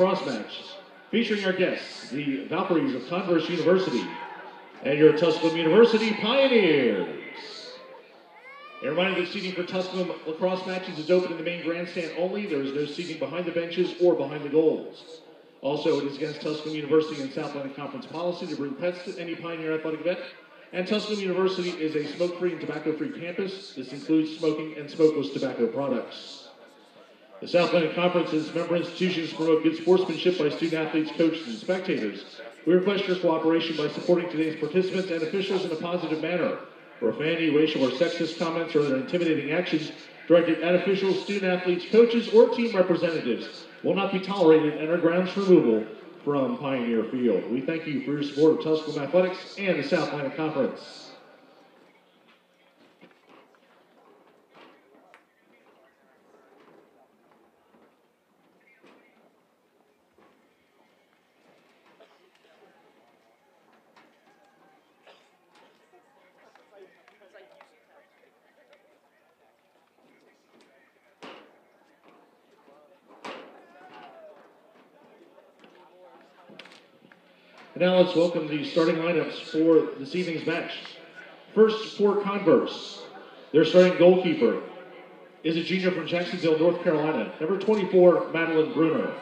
lacrosse match featuring our guests, the Valkyries of Converse University and your Tusculum University Pioneers. A reminder that seating for Tusculum lacrosse matches is open in the main grandstand only. There is no seating behind the benches or behind the goals. Also, it is against Tusculum University and South Atlantic Conference policy to bring pets to any Pioneer athletic event. And Tusculum University is a smoke-free and tobacco-free campus. This includes smoking and smokeless tobacco products. The South Atlantic Conference's member institutions promote good sportsmanship by student athletes, coaches, and spectators. We request your cooperation by supporting today's participants and officials in a positive manner. Profanity, racial, or sexist comments or other intimidating actions directed at officials, student athletes, coaches, or team representatives will not be tolerated and are grounds for removal from Pioneer Field. We thank you for your support of Tusculum Athletics and the South Atlantic Conference. Now let's welcome the starting lineups for this evening's match. First, for Converse, their starting goalkeeper is a junior from Jacksonville, North Carolina, number 24, Madeline Bruner.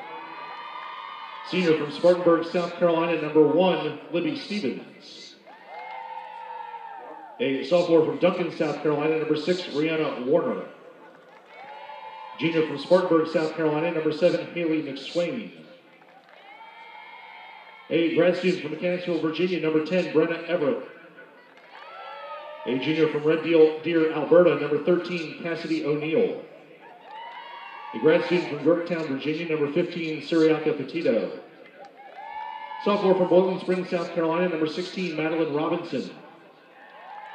Senior from Spartanburg, South Carolina, number 1, Libby Stevens. A sophomore from Duncan, South Carolina, number 6, Rihanna Warner. Junior from Spartanburg, South Carolina, number 7, Haley McSwain. A grad student from Mechanicsville, Virginia, number 10, Brenna Everett. A junior from Red Deer, Alberta, number 13, Cassidy O'Neill. A grad student from Yorktown, Virginia, number 15, Siriaka Petito. Sophomore from Boiling Springs, South Carolina, number 16, Madeline Robinson.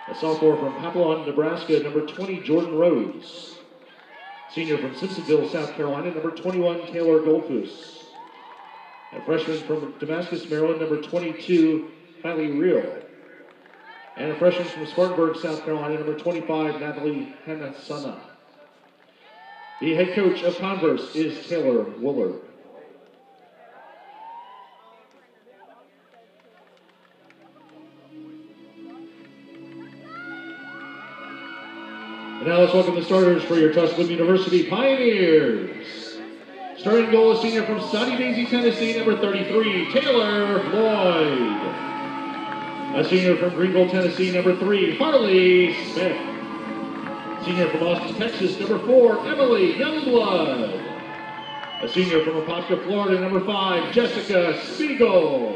A sophomore from Papillon, Nebraska, number 20, Jordan Rhodes. Senior from Simpsonville, South Carolina, number 21, Taylor Goldfuss. A freshman from Damascus, Maryland, number 22, Kylie Real. And a freshman from Spartanburg, South Carolina, number 25, Natalie Hanasana. The head coach of Converse is Taylor Wooler. And now let's welcome the starters for your Tusculum University Pioneers. Starting goal is senior from Sunny Daisy, Tennessee, number 33, Taylor Lloyd. A senior from Greenville, Tennessee, number 3, Harley Smith. Senior from Austin, Texas, number 4, Emily Youngblood. A senior from Apopka, Florida, number 5, Jessica Spiegel.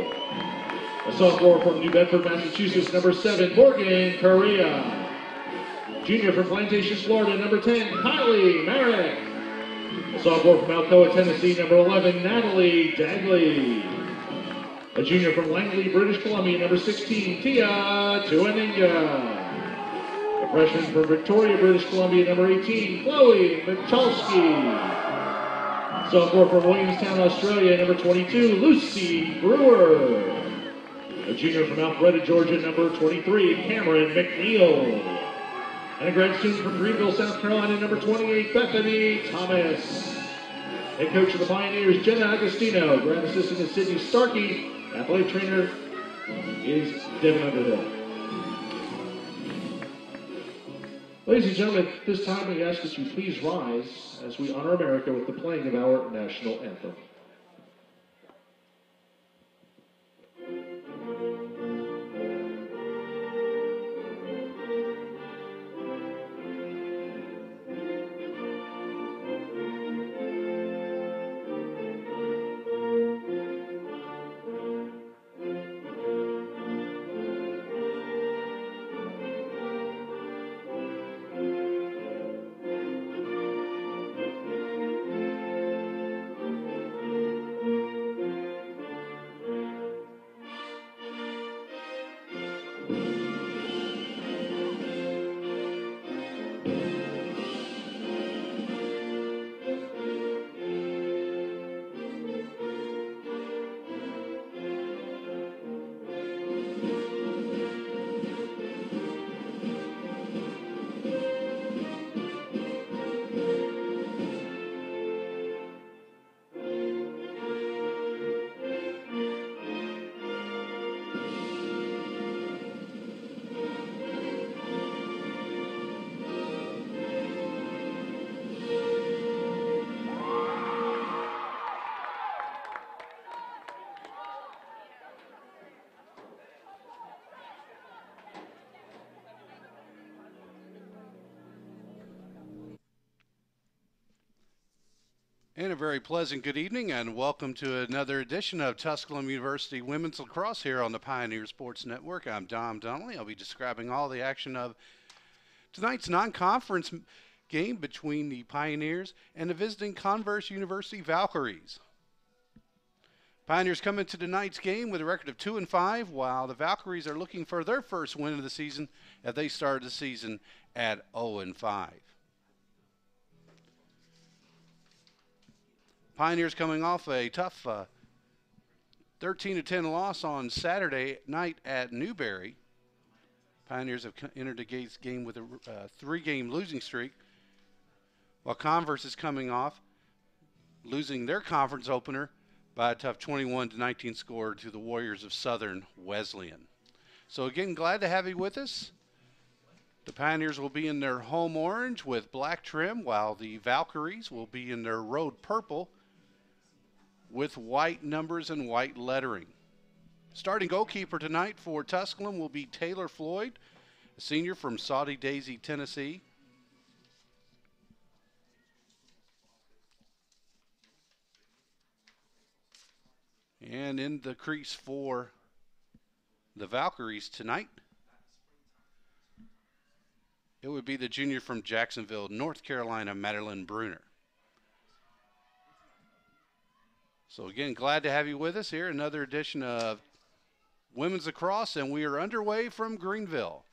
A sophomore from New Bedford, Massachusetts, number 7, Morgan Correa. Junior from Plantation, Florida, number 10, Kylie Merrick. A sophomore from Alcoa, Tennessee, number 11, Natalie Dagley. A junior from Langley, British Columbia, number 16, Tia Tuaninga. A freshman from Victoria, British Columbia, number 18, Chloe Michalski. Sophomore from Williamstown, Australia, number 22, Lucy Brewer. A junior from Alpharetta, Georgia, number 23, Cameron McNeil. And a grad student from Greenville, South Carolina, number 28, Bethany Thomas. Head coach of the Pioneers, Jenna Agostino. Grad assistant is Sydney Starkey. Athletic trainer is Devin Underhill. Ladies and gentlemen, at this time we ask that you please rise as we honor America with the playing of our national anthem. And a very pleasant good evening, and welcome to another edition of Tusculum University Women's Lacrosse here on the Pioneer Sports Network. I'm Dom Donnelly. I'll be describing all the action of tonight's non-conference game between the Pioneers and the visiting Converse University Valkyries. Pioneers come into tonight's game with a record of 2-5, while the Valkyries are looking for their first win of the season as they started the season at 0-5. Pioneers coming off a tough 13-10 loss on Saturday night at Newberry. Pioneers have entered the game with a 3-game losing streak, while Converse is coming off losing their conference opener by a tough 21-19 score to the Warriors of Southern Wesleyan. So again, glad to have you with us. The Pioneers will be in their home orange with black trim, while the Valkyries will be in their road purple with white numbers and white lettering. Starting goalkeeper tonight for Tusculum will be Taylor Floyd, a senior from Saudi Daisy, Tennessee. And in the crease for the Valkyries tonight, it would be the junior from Jacksonville, North Carolina, Madeline Bruner. So again, glad to have you with us here. Another edition of Women's Lacrosse, and we are underway from Greenville.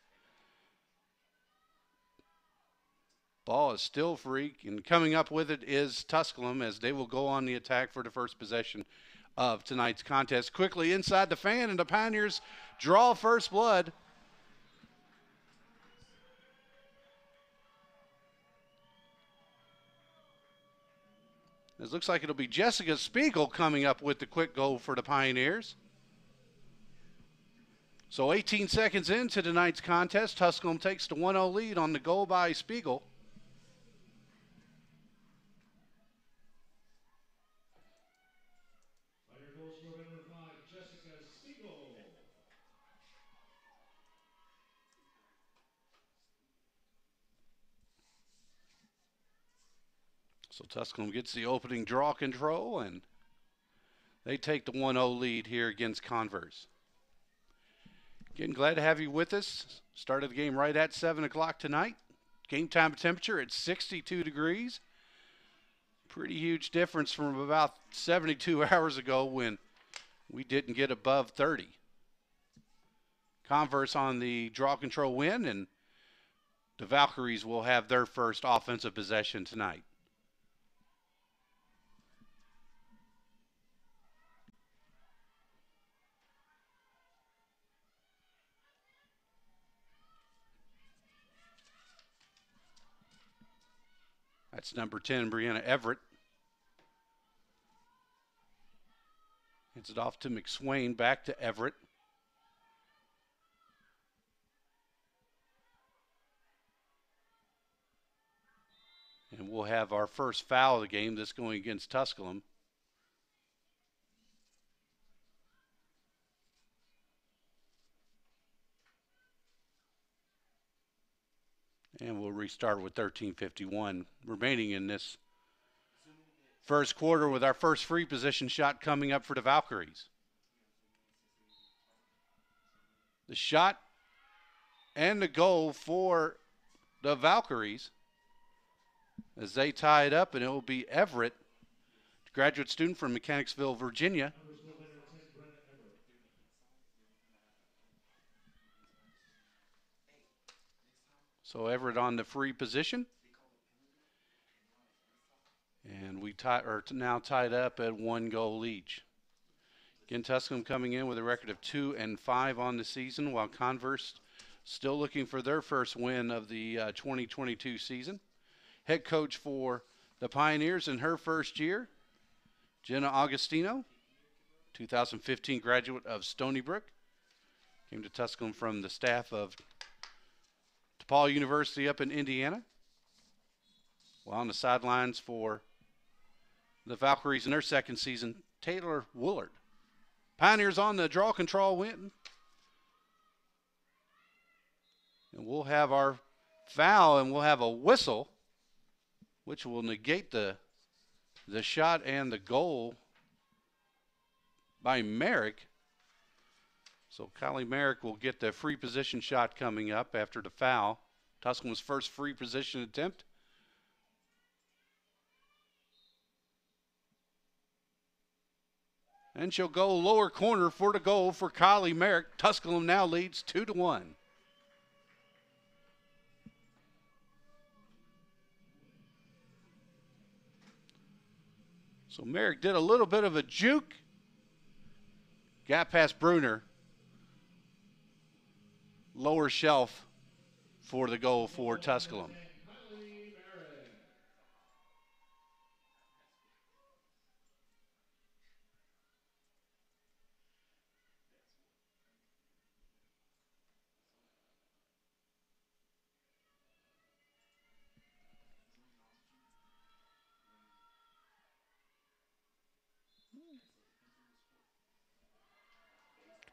Ball is still free, and coming up with it is Tusculum as they will go on the attack for the first possession of tonight's contest. Quickly inside the fan, and the Pioneers draw first blood. It looks like it'll be Jessica Spiegel coming up with the quick goal for the Pioneers. So 18 seconds into tonight's contest, Tusculum takes the 1-0 lead on the goal by Spiegel. So Tusculum gets the opening draw control, and they take the 1-0 lead here against Converse. Again, glad to have you with us. Started the game right at 7 o'clock tonight. Game time temperature at 62 degrees. Pretty huge difference from about 72 hours ago when we didn't get above 30. Converse on the draw control win, and the Valkyries will have their first offensive possession tonight. That's number 10, Brianna Everett. Hits it off to McSwain, back to Everett. And we'll have our first foul of the game, this going against Tusculum. And we'll restart with 13:51 remaining in this first quarter with our first free position shot coming up for the Valkyries. The shot and the goal for the Valkyries as they tie it up, and it will be Everett, graduate student from Mechanicsville, Virginia. So Everett on the free position. And we are now tied up at 1 goal each. Again, Tusculum coming in with a record of 2-5 on the season, while Converse still looking for their first win of the 2022 season. Head coach for the Pioneers in her first year, Jenna Augustino, 2015 graduate of Stony Brook. Came to Tusculum from the staff of DePaul University up in Indiana. While on the sidelines for the Valkyries in their second season, Taylor Woolard. Pioneers on the draw control win. And we'll have our foul, and we'll have a whistle, which will negate the The shot and the goal by Merrick. So Kylie Merrick will get the free position shot coming up after the foul. Tusculum's first free position attempt. And she'll go lower corner for the goal for Kylie Merrick. Tusculum now leads 2-1. So Merrick did a little bit of a juke. Got past Bruner. Lower shelf for the goal for Tusculum.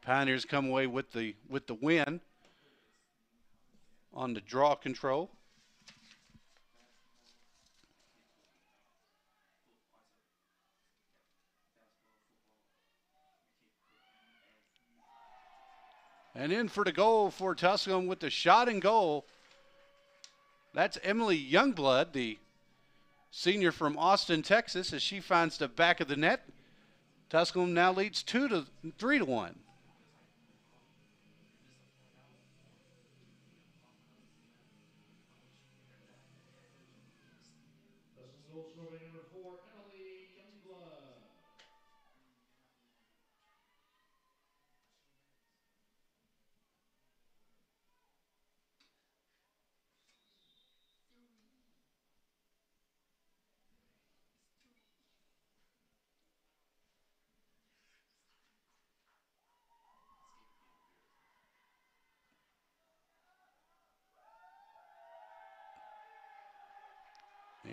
Pioneers come away with the win on the draw control. And in for the goal for Tusculum with the shot and goal. That's Emily Youngblood, the senior from Austin, Texas, as she finds the back of the net. Tusculum now leads 3-1.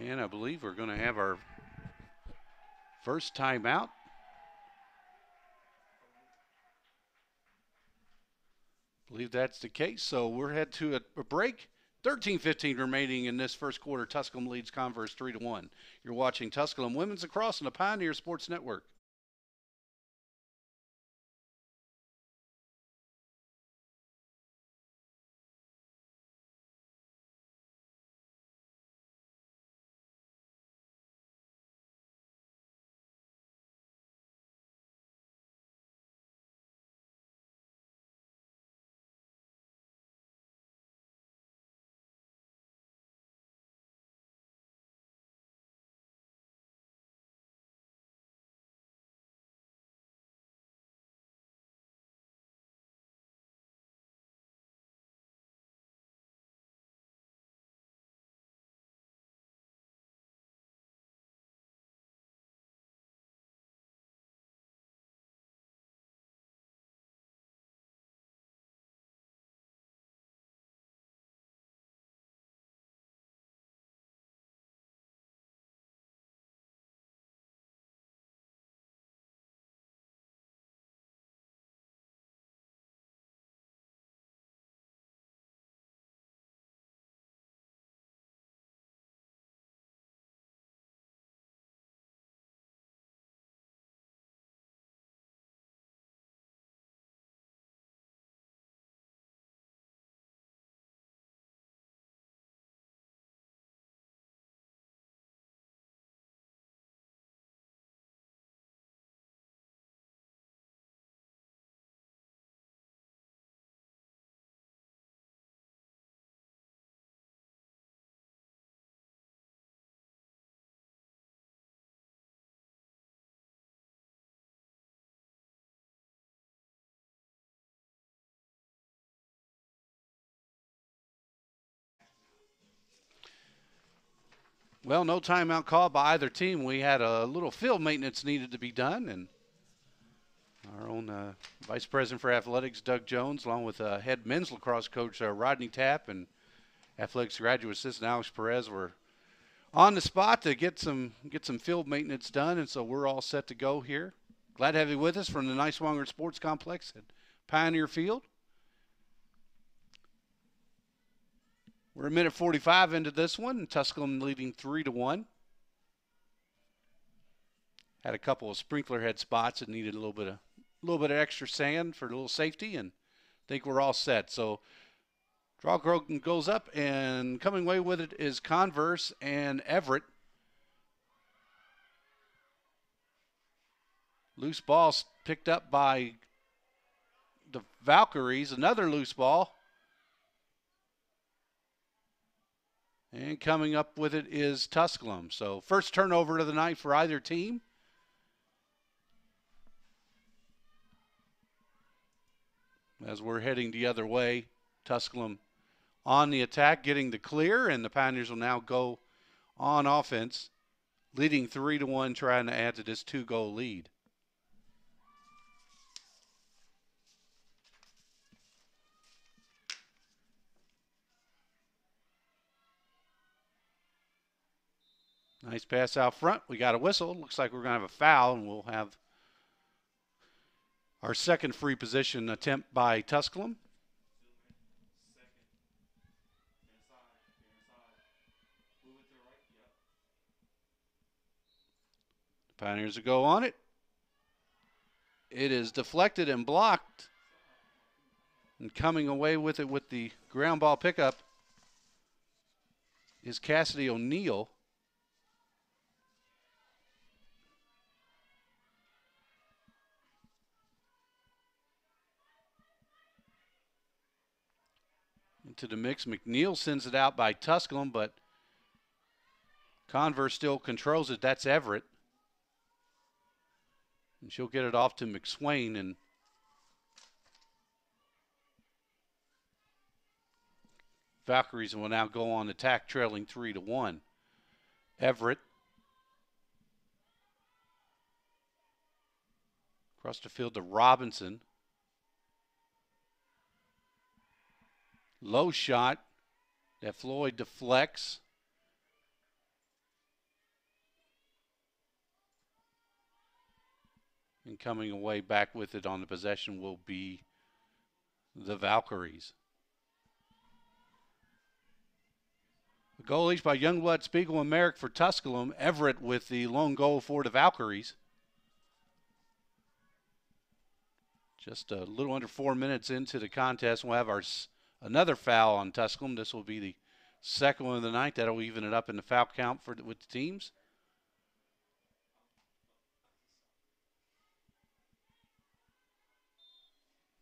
And I believe we're going to have our first timeout. I believe that's the case. So we're headed to a break. 13:15 remaining in this first quarter. Tusculum leads Converse 3-1. You're watching Tusculum Women's Lacrosse on the Pioneer Sports Network. Well, no timeout call by either team. We had a little field maintenance needed to be done, and our own Vice President for Athletics, Doug Jones, along with head men's lacrosse coach Rodney Tapp and athletics graduate assistant Alex Perez were on the spot to get some field maintenance done, and so we're all set to go here. Glad to have you with us from the Niswonger Sports Complex at Pioneer Field. We're a minute 45 into this one, Tusculum leading 3-1. had a couple of sprinkler head spots that needed a little bit of extra sand for a little safety, and I think we're all set. So draw goes up, and coming away with it is Converse and Everett. Loose ball picked up by the Valkyries. Another loose ball. And coming up with it is Tusculum. So first turnover of the night for either team. As we're heading the other way, Tusculum on the attack, getting the clear, and the Pioneers will now go on offense, leading 3-1, trying to add to this 2-goal lead. Nice pass out front. We got a whistle. Looks like we're going to have a foul, and we'll have our second free position attempt by Tusculum. The Pioneers will go on it. It is deflected and blocked. And coming away with it with the ground ball pickup is Cassidy O'Neill. Into the mix, McNeil sends it out by Tusculum, but Converse still controls it. That's Everett. And she'll get it off to McSwain, and Valkyries will now go on attack, trailing 3-1. Everett across the field to Robinson. Low shot that Floyd deflects. And coming away back with it on the possession will be the Valkyries. The goal each by Youngblood, Spiegel, and Merrick for Tusculum. Everett with the lone goal for the Valkyries. Just a little under 4 minutes into the contest, we'll have another foul on Tusculum. This will be the second one of the night. That'll even it up in the foul count with the teams.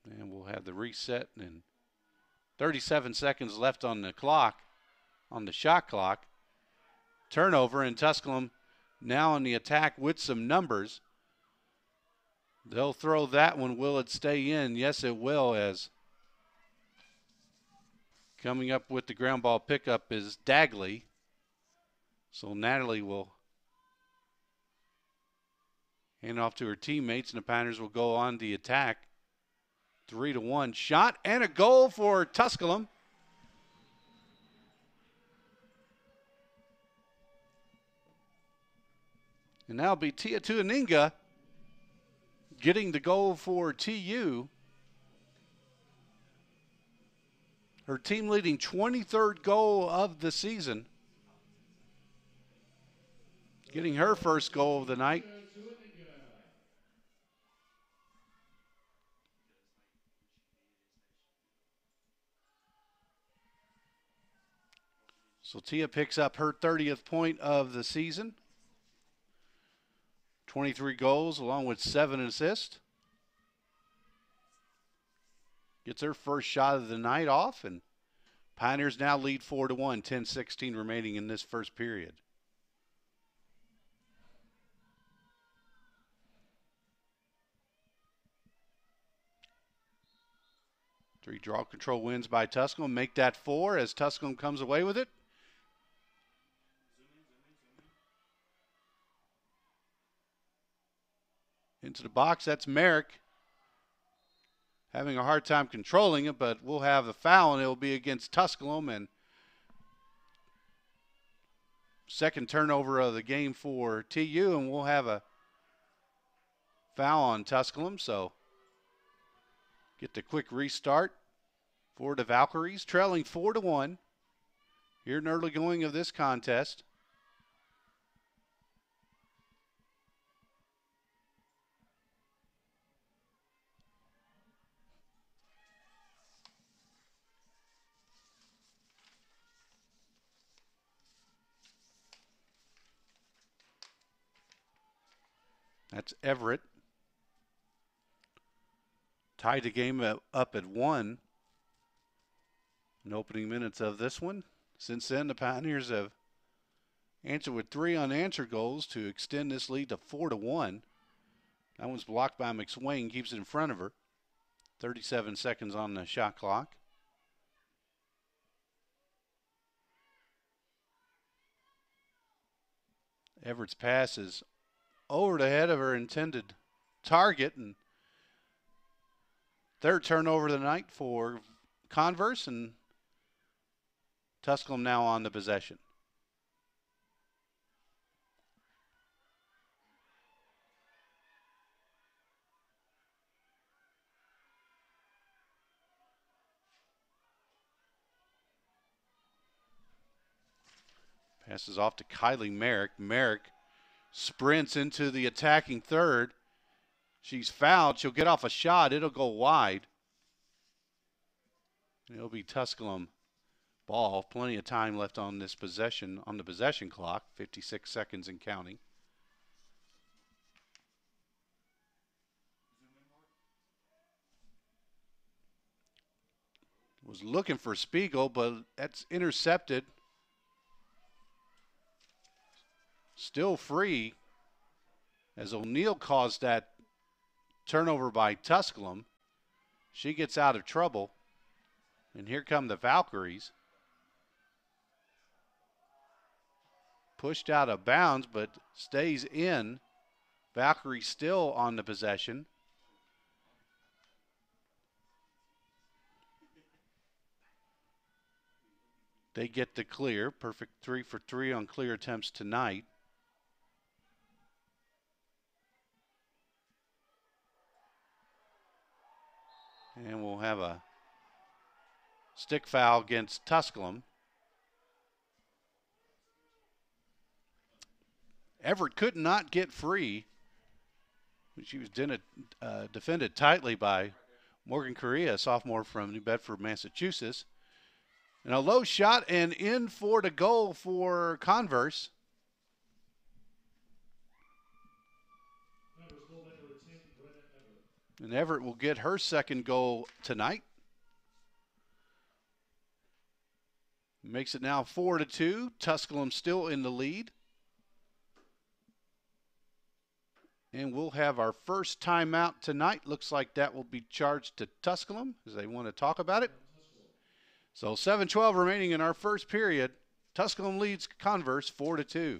And we'll have the reset, and 37 seconds left on the clock, on the shot clock. Turnover, and Tusculum now on the attack with some numbers. They'll throw that one. Will it stay in? Yes, it will, as coming up with the ground ball pickup is Dagley. So Natalie will hand off to her teammates, and the Pioneers will go on the attack. 3-1 shot and a goal for Tusculum. And now it'll be Tia Tuaninga getting the goal for TU. Her team leading 23rd goal of the season. Getting her first goal of the night. So Tia picks up her 30th point of the season. 23 goals along with 7 assists. Gets her first shot of the night off, and Pioneers now lead 4-1, 10:16 remaining in this first period. Three draw control wins by Tusculum. Make that 4 as Tusculum comes away with it. Into the box, that's Merrick. Having a hard time controlling it, but we'll have the foul, and it will be against Tusculum, and second turnover of the game for TU, and we'll have a foul on Tusculum, so get the quick restart for the Valkyries, trailing 4-1 here in the early going of this contest. That's Everett. Tied the game up at 1 in opening minutes of this one. Since then, the Pioneers have answered with 3 unanswered goals to extend this lead to 4-1. That one's blocked by McSwain, keeps it in front of her. 37 seconds on the shot clock. Everett's pass is over the head of her intended target, and third turnover of the night for Converse, and Tusculum now on the possession. Passes off to Kylie Merrick. Merrick sprints into the attacking third. She's fouled. She'll get off a shot. It'll go wide. It'll be Tusculum ball. Plenty of time left on this possession, on the possession clock. 56 seconds and counting. Was looking for Spiegel, but that's intercepted. Still free as O'Neill caused that turnover by Tusculum. She gets out of trouble. And here come the Valkyries. Pushed out of bounds, but stays in. Valkyrie still on the possession. They get the clear. Perfect 3 for 3 on clear attempts tonight. And we'll have a stick foul against Tusculum. Everett could not get free. She was defended tightly by Morgan Correa, a sophomore from New Bedford, Massachusetts. And a low shot and in for the goal for Converse. And Everett will get her second goal tonight. Makes it now 4-2. Tusculum still in the lead. And we'll have our first timeout tonight. Looks like that will be charged to Tusculum as they want to talk about it. So 7:12 remaining in our first period. Tusculum leads Converse 4-2.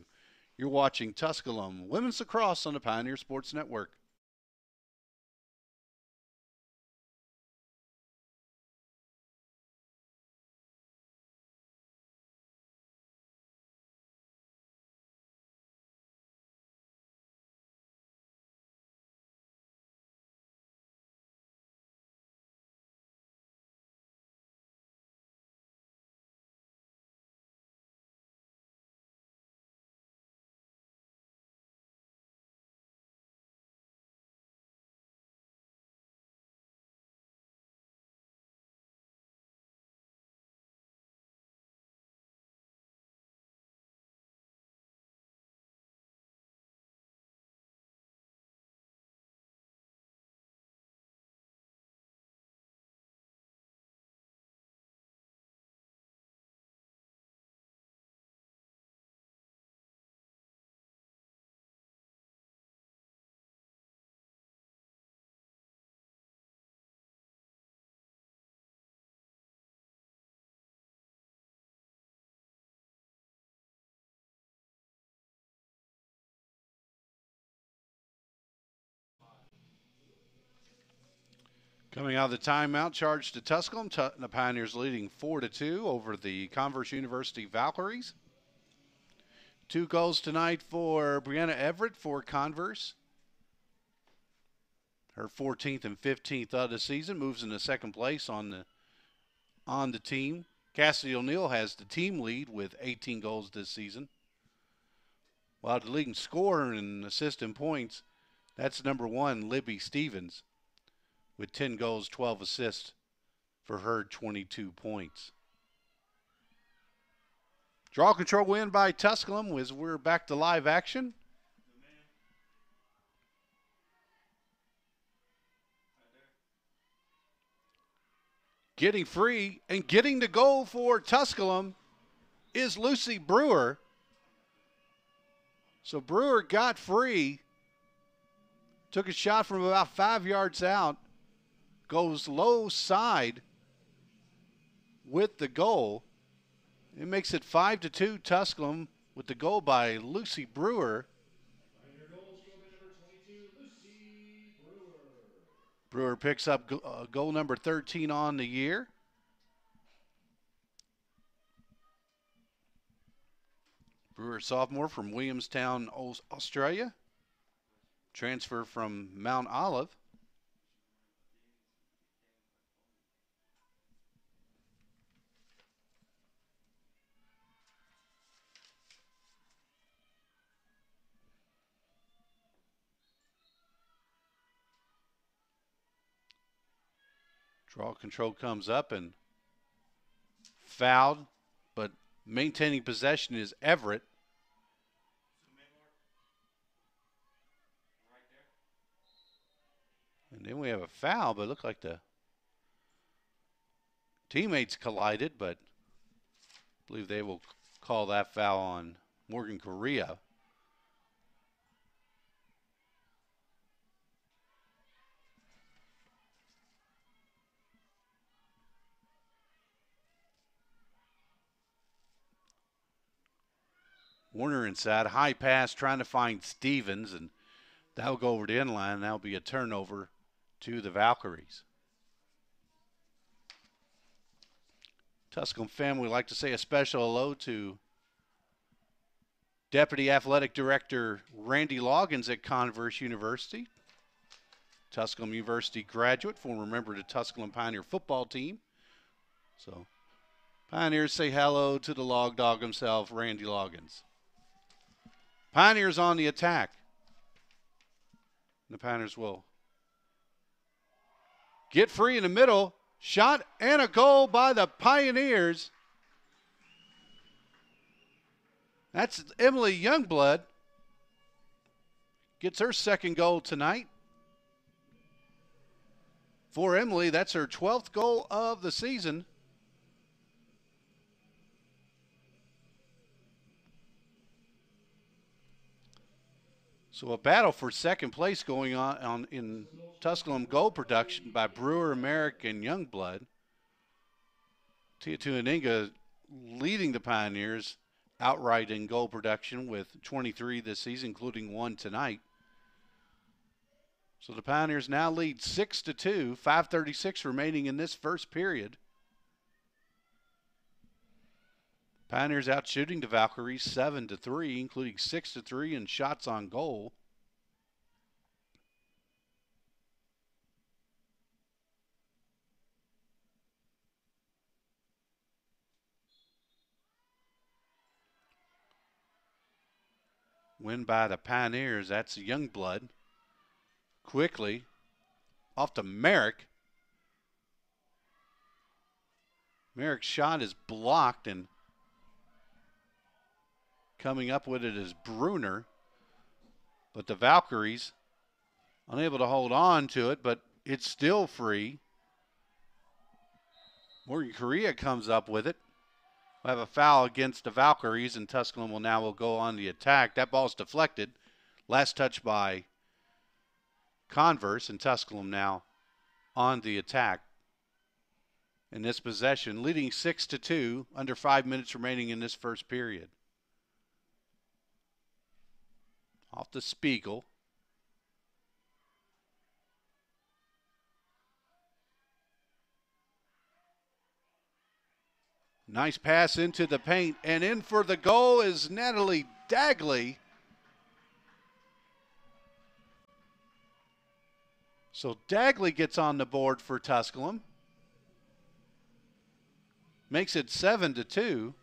You're watching Tusculum Women's Lacrosse on the Pioneer Sports Network. Coming out of the timeout, charged to Tusculum. The Pioneers leading 4-2 over the Converse University Valkyries. 2 goals tonight for Brianna Everett for Converse. Her 14th and 15th of the season, moves into second place on the team. Cassidy O'Neill has the team lead with 18 goals this season. While the leading scorer and assist and points, that's number 1, Libby Stevens, with 10 goals, 12 assists for her 22 points. Draw control win by Tusculum as we're back to live action. Getting free and getting the goal for Tusculum is Lucy Brewer. So Brewer got free, took a shot from about 5 yards out, goes low side with the goal. It makes it 5-2 Tusculum with the goal by Lucy Brewer. Brewer picks up goal number 13 on the year. Brewer, sophomore from Williamstown, Australia. Transfer from Mount Olive. Draw control comes up and fouled, but maintaining possession is Everett. And then we have a foul, but it looked like the teammates collided, but I believe they will call that foul on Morgan Correa. Warner inside, high pass trying to find Stevens, and that'll go over the end line. That'll be a turnover to the Valkyries. Tusculum family would like to say a special hello to Deputy Athletic Director Randy Loggins at Converse University. Tusculum University graduate, former member of the Tusculum Pioneer football team. So Pioneers say hello to the log dog himself, Randy Loggins. Pioneers on the attack. The Pioneers will get free in the middle. Shot and a goal by the Pioneers. That's Emily Youngblood. Gets her second goal tonight. For Emily, that's her 12th goal of the season. So a battle for second place going on in Tusculum goal production by Brewer, Merrick, and Youngblood. Tia Tuaninga leading the Pioneers outright in goal production with 23 this season, including 1 tonight. So the Pioneers now lead 6-2, 5:36 remaining in this first period. Pioneers out shooting the Valkyries 7-3, including 6-3 in shots on goal. Win by the Pioneers, that's Youngblood. Quickly off to Merrick. Merrick's shot is blocked, and coming up with it is Bruner. But the Valkyries unable to hold on to it, but it's still free. Morgan Correa comes up with it. We'll have a foul against the Valkyries, and Tusculum will go on the attack. That ball's deflected. Last touch by Converse, and Tusculum now on the attack in this possession, leading 6-2, under 5 minutes remaining in this first period. Off the Spiegel. Nice pass into the paint, and in for the goal is Natalie Dagley. So Dagley gets on the board for Tusculum. Makes it 7-2.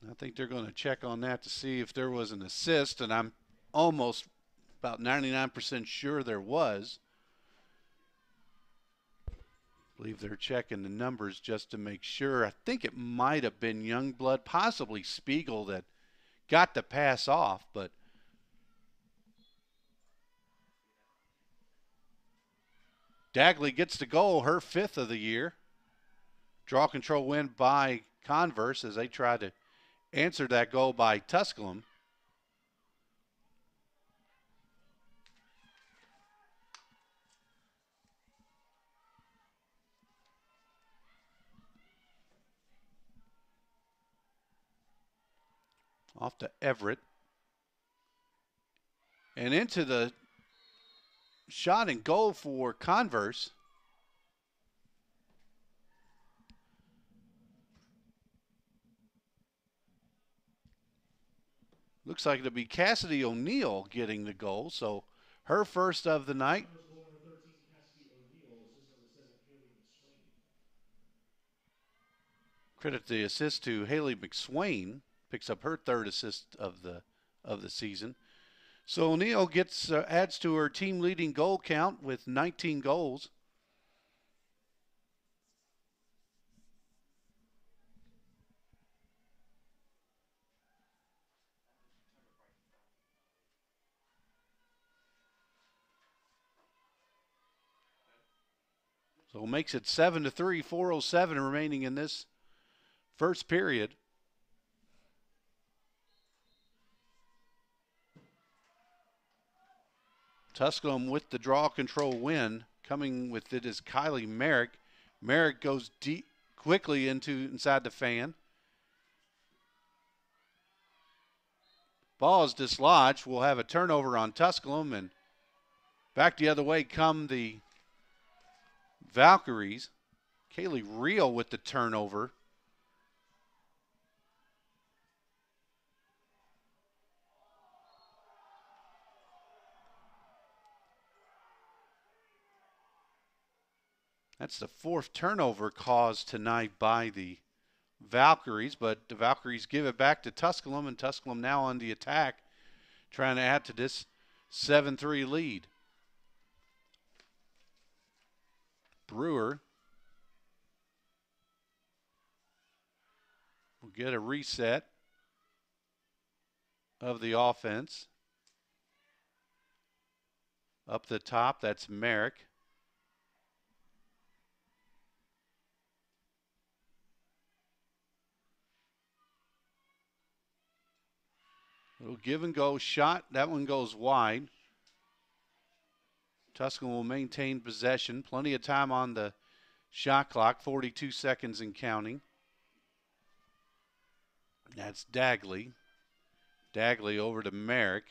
I think they're going to check on that to see if there was an assist, and I'm almost about 99% sure there was. I believe they're checking the numbers just to make sure. I think it might have been Youngblood, possibly Spiegel, that got the pass off, but Dagley gets the goal, her 5th of the year. Draw control win by Converse as they try to answer that goal by Tusculum. Off to Everett. And into the shot and goal for Converse. Looks like it'll be Cassidy O'Neill getting the goal, so her first of the night. Credit the assist to Haley McSwain, picks up her 3rd assist of the season. So O'Neill gets adds to her team leading goal count with 19 goals. So makes it 7-3, 4:07 remaining in this first period. Tusculum with the draw control win. Coming with it is Kylie Merrick. Merrick goes deep quickly inside the fan. Ball is dislodged. We'll have a turnover on Tusculum, and back the other way come the Valkyries. Kaylee Reel with the turnover. That's the 4th turnover caused tonight by the Valkyries, but the Valkyries give it back to Tusculum, and Tusculum now on the attack, trying to add to this 7-3 lead. Brewer will get a reset of the offense. Up the top, that's Merrick. Little give and go shot. That one goes wide. Tusculum will maintain possession. Plenty of time on the shot clock. 42 seconds and counting. That's Dagley. Dagley over to Merrick.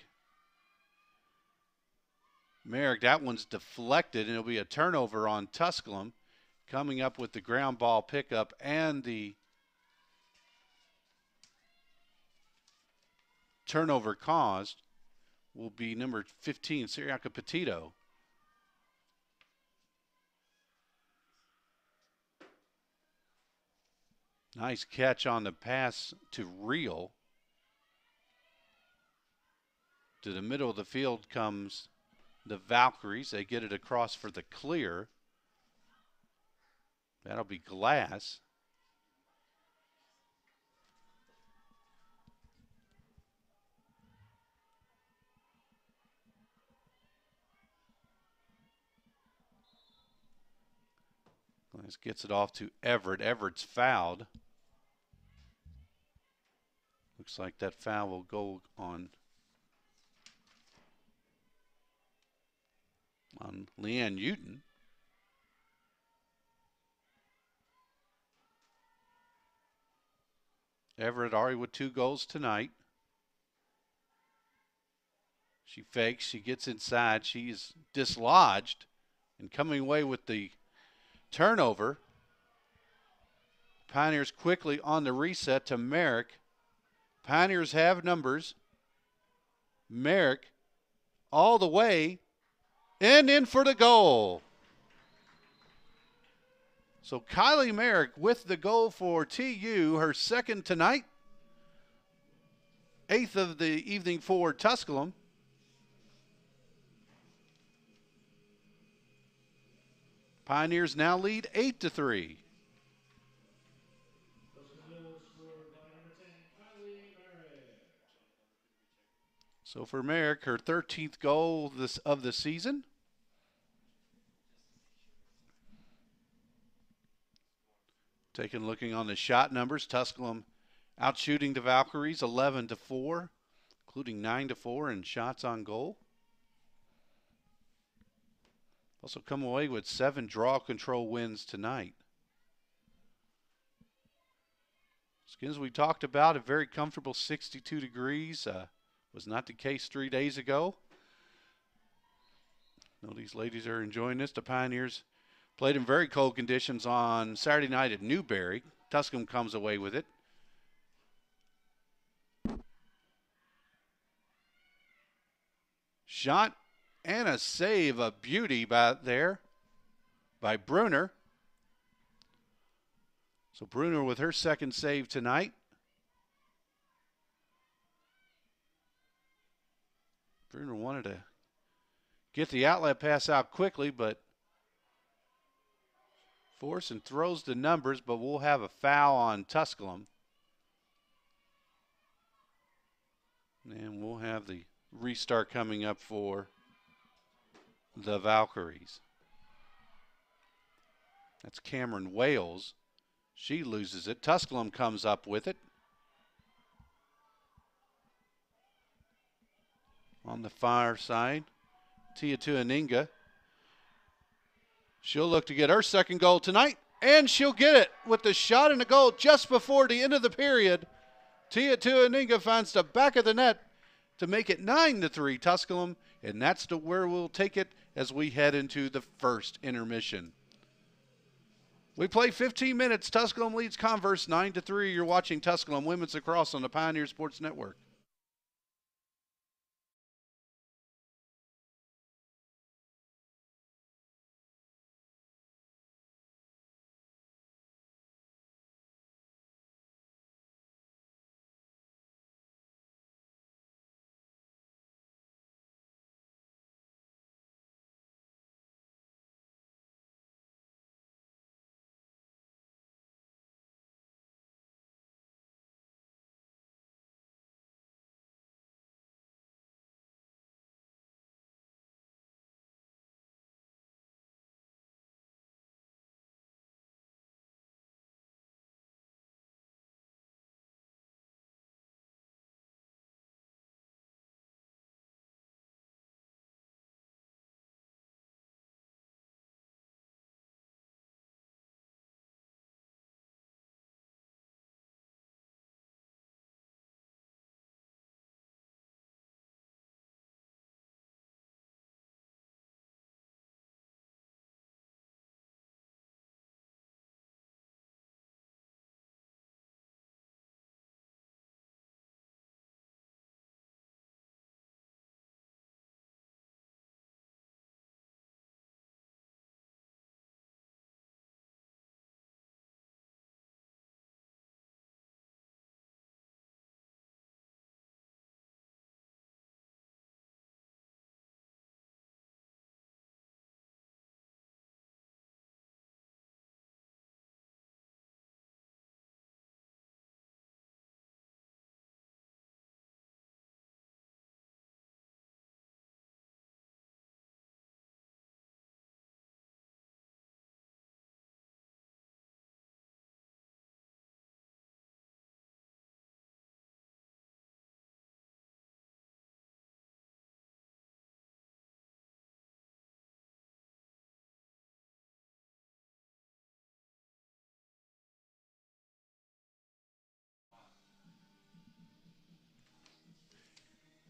Merrick, that one's deflected, and it'll be a turnover on Tusculum. Coming up with the ground ball pickup and the turnover caused will be number 15, Siriaka Petito. Nice catch on the pass to Reel. To the middle of the field comes the Valkyries. They get it across for the clear. That'll be Glass. Glass gets it off to Everett. Everett's fouled. Looks like that foul will go on Leanne Newton. Everett already with 2 goals tonight. She fakes, she gets inside, she is dislodged, and coming away with the turnover. Pioneers quickly on the reset to Merrick. Pioneers have numbers. Merrick all the way and in for the goal. So Kylie Merrick with the goal for TU, her 2nd tonight. 8th of the evening for Tusculum. Pioneers now lead 8-3. So for Merrick, her 13th goal of the season. Looking on the shot numbers, Tusculum outshooting the Valkyries 11-4, including 9-4 in shots on goal. Also come away with 7 draw control wins tonight. As we talked about, a very comfortable 62 degrees. Was not the case 3 days ago. No, these ladies are enjoying this. The Pioneers played in very cold conditions on Saturday night at Newberry. Tusculum comes away with it. Shot and a save, a beauty there by Bruner. So Bruner with her second save tonight. Bruner wanted to get the outlet pass out quickly, but force and throws the numbers, but we'll have a foul on Tusculum. And we'll have the restart coming up for the Valkyries. That's Cameron Wales. She loses it. Tusculum comes up with it. On the far side, Tia Tuaninga. She'll look to get her second goal tonight, and she'll get it with the shot and a goal just before the end of the period. Tia Tuaninga finds the back of the net to make it 9-3 Tusculum, and that's to where we'll take it as we head into the first intermission. We play 15 minutes. Tusculum leads Converse 9-3. You're watching Tusculum Women's Lacrosse on the Pioneer Sports Network.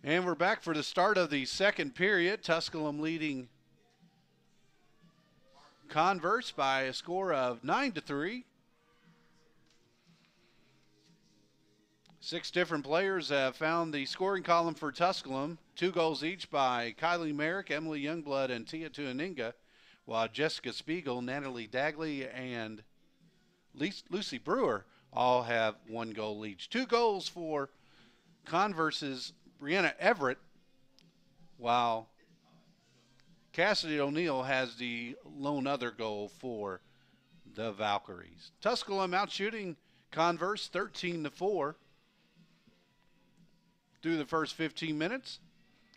And we're back for the start of the second period. Tusculum leading Converse by a score of 9-3. 6 different players have found the scoring column for Tusculum. 2 goals each by Kylie Merrick, Emily Youngblood, and Tia Tuaninga, while Jessica Spiegel, Natalie Dagley, and Lucy Brewer all have 1 goal each. 2 goals for Converse's Brianna Everett, while Cassidy O'Neill has the lone other goal for the Valkyries. Tusculum out shooting Converse 13-4 through the first 15 minutes.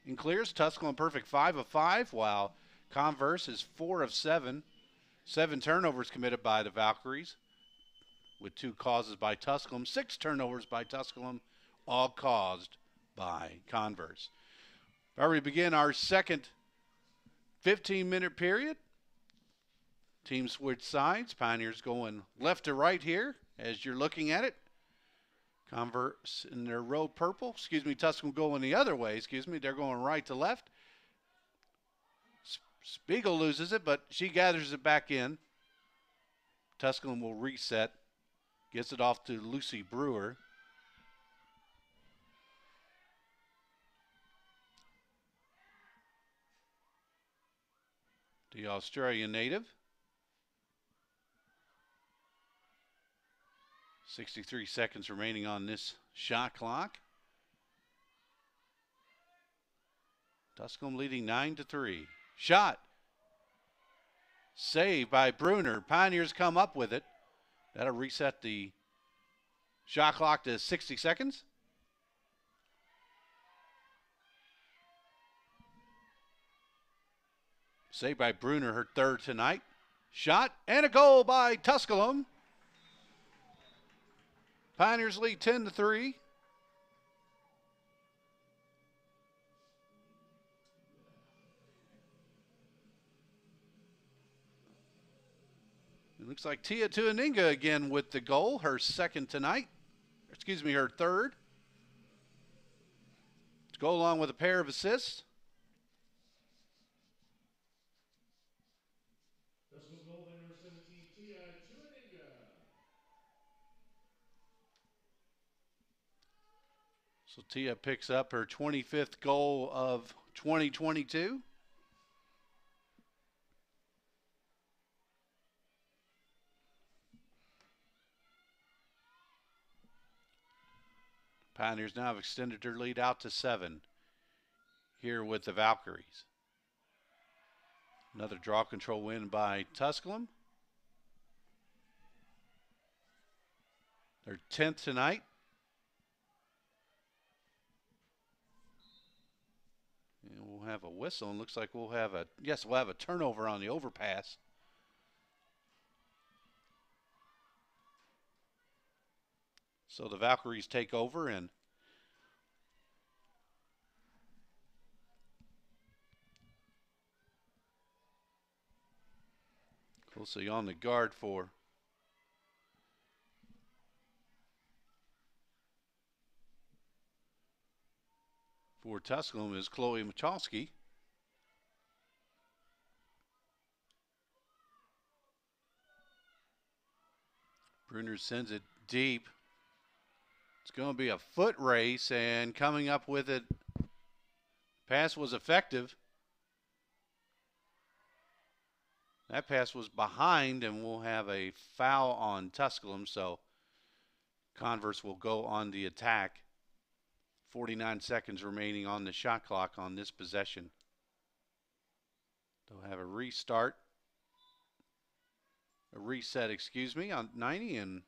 In clears, Tusculum perfect 5 of 5, while Converse is 4 of 7. 7 turnovers committed by the Valkyries, with 2 causes by Tusculum. 6 turnovers by Tusculum, all caused by Converse. All right, we begin our second 15-minute period. Teams switch sides. Pioneers going left to right here as you're looking at it. Converse in their road purple. Tusculum going the other way. They're going right to left. Spiegel loses it, but she gathers it back in. Tusculum will reset. Gets it off to Lucy Brewer. The Australian native. 63 seconds remaining on this shot clock. Tusculum leading 9-3. Shot. Saved by Bruner. Pioneers come up with it. That'll reset the shot clock to 60 seconds. Saved by Bruner, her third tonight. Shot and a goal by Tusculum. Pioneers lead 10-3. It looks like Tia Tuaninga again with the goal, her second tonight. Her third. To go along with a pair of assists. So Tia picks up her 25th goal of 2022. Pioneers now have extended their lead out to 7 here with the Valkyries. Another draw control win by Tusculum. Their 10th tonight. And we'll have a whistle, and looks like we'll have a turnover on the overpass. So the Valkyries take over, and closely on the guard for Tusculum is Chloe Michalski. Bruner sends it deep. It's going to be a foot race, and coming up with it, pass was effective. That pass was behind, and we'll have a foul on Tusculum, so Converse will go on the attack. 49 seconds remaining on the shot clock on this possession. They'll have a reset, on 90, and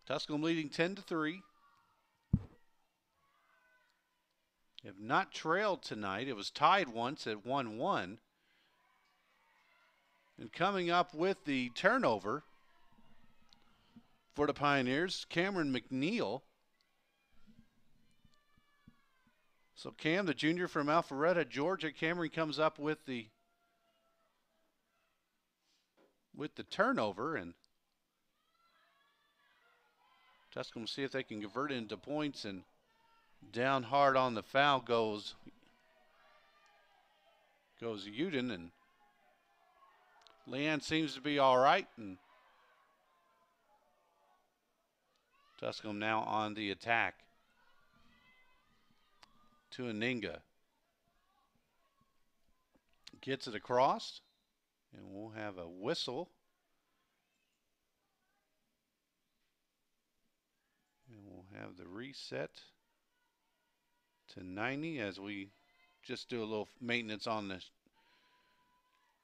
Tusculum leading 10-3. Have not trailed tonight. It was tied once at 1-1. And coming up with the turnover for the Pioneers, Cameron McNeil. So Cam, the junior from Alpharetta, Georgia, Cameron comes up with the turnover, and Tusculum see if they can convert it into points, and down hard on the foul goes Uden, and Leanne seems to be all right, and Tusculum now on the attack. Tuaninga gets it across, and we'll have a whistle. And we'll have the reset. to 90 as we just do a little maintenance on the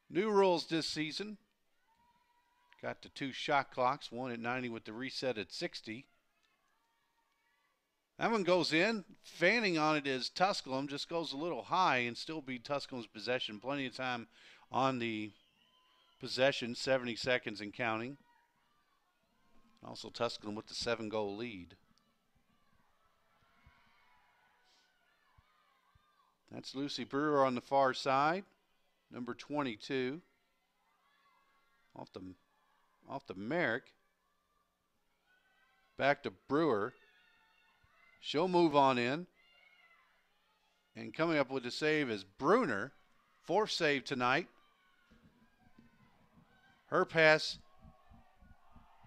new rules this season. Got the 2 shot clocks, one at 90 with the reset at 60. That one goes in. Fanning on it is Tusculum. Just goes a little high and still be Tusculum's possession. Plenty of time on the possession, 70 seconds and counting. Also Tusculum with the 7-goal lead. That's Lucy Brewer on the far side, number 22. Off the Merrick. Back to Brewer. She'll move on in. And coming up with the save is Bruner. 4th save tonight. Her pass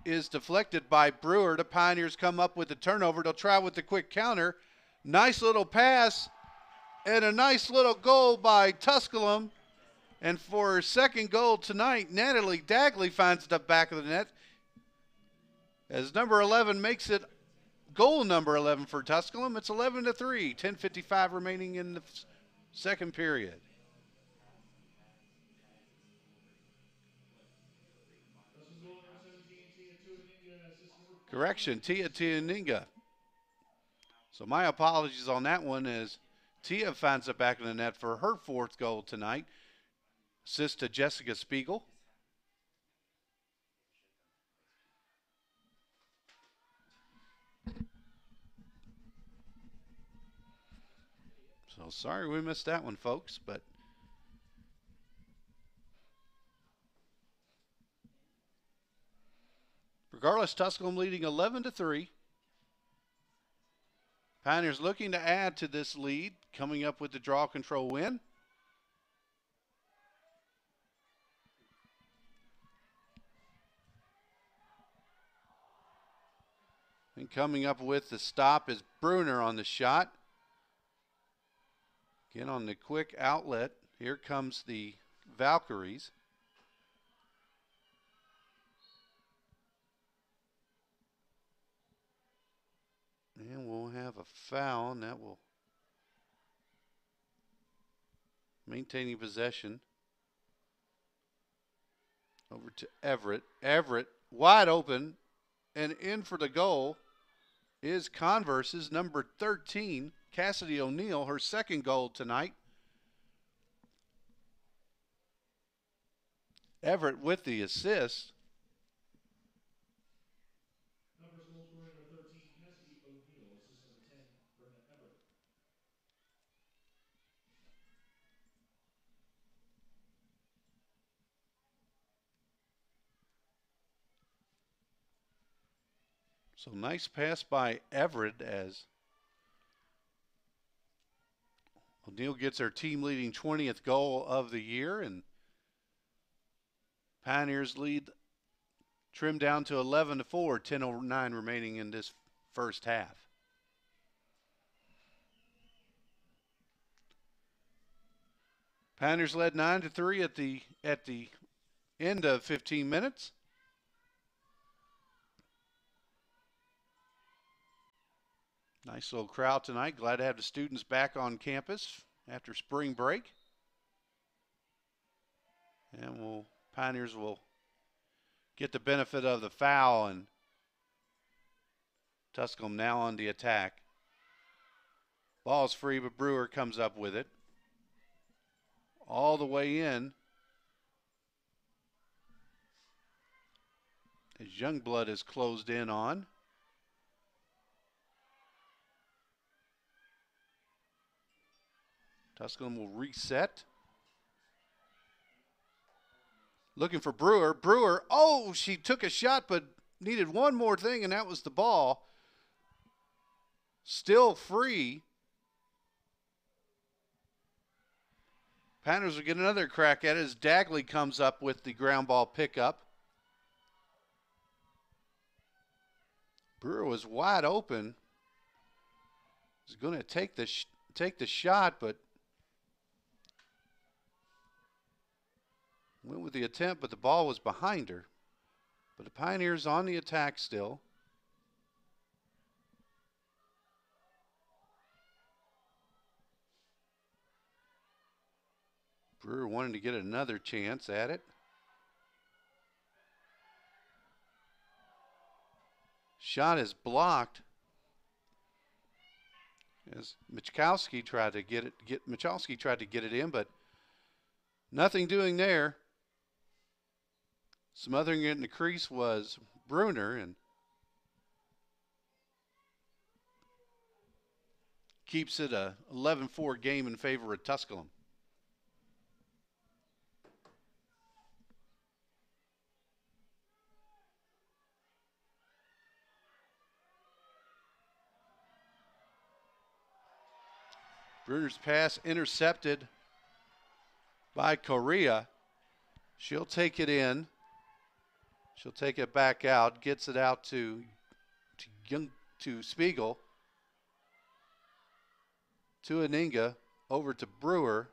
is deflected by Brewer. The Pioneers come up with the turnover. They'll try with the quick counter. Nice little pass. And a nice little goal by Tusculum. And for her 2nd goal tonight, Natalie Dagley finds the back of the net. As number 11 makes it goal number 11 for Tusculum. It's 11-3. 10:55 remaining in the 2nd period. Correction, Tia Tianinga. So my apologies on that one as Tia finds it back in the net for her 4th goal tonight. Assist to Jessica Spiegel. So sorry we missed that one, folks, but regardless, Tusculum leading 11-3. Pioneers looking to add to this lead, coming up with the draw control win. And coming up with the stop is Bruner on the shot. Again on the quick outlet. Here comes the Valkyries. And we'll have a foul, and that will maintaining possession. Over to Everett. Everett wide open, and in for the goal is Converse's number 13, Cassidy O'Neill, her 2nd goal tonight. Everett with the assist. So nice pass by Everett as O'Neill gets her team leading 20th goal of the year, and Pioneers lead trimmed down to 11-4, 10:09 remaining in this 1st half. Pioneers led 9-3 at the end of 15 minutes. Nice little crowd tonight. Glad to have the students back on campus after spring break. And Pioneers will get the benefit of the foul, and Tusculum now on the attack. Ball's free, but Brewer comes up with it. All the way in. As Youngblood is closed in on. Tusculum will reset. Looking for Brewer. Brewer, oh, she took a shot but needed one more thing, and that was the ball. Still free. Pioneers will get another crack at it as Dagley comes up with the ground ball pickup. Brewer was wide open. He's going to take the shot, but went with the attempt, but the ball was behind her. But the Pioneers on the attack still. Brewer wanting to get another chance at it. Shot is blocked as Michalski tried to get it. Michalski tried to get it in, but nothing doing there. Smothering it in the crease was Bruner, and keeps it a 11-4 game in favor of Tusculum. Bruner's pass intercepted by Correa. She'll take it in. She'll take it back out. Gets it out to Spiegel. To Aninga. Over to Brewer.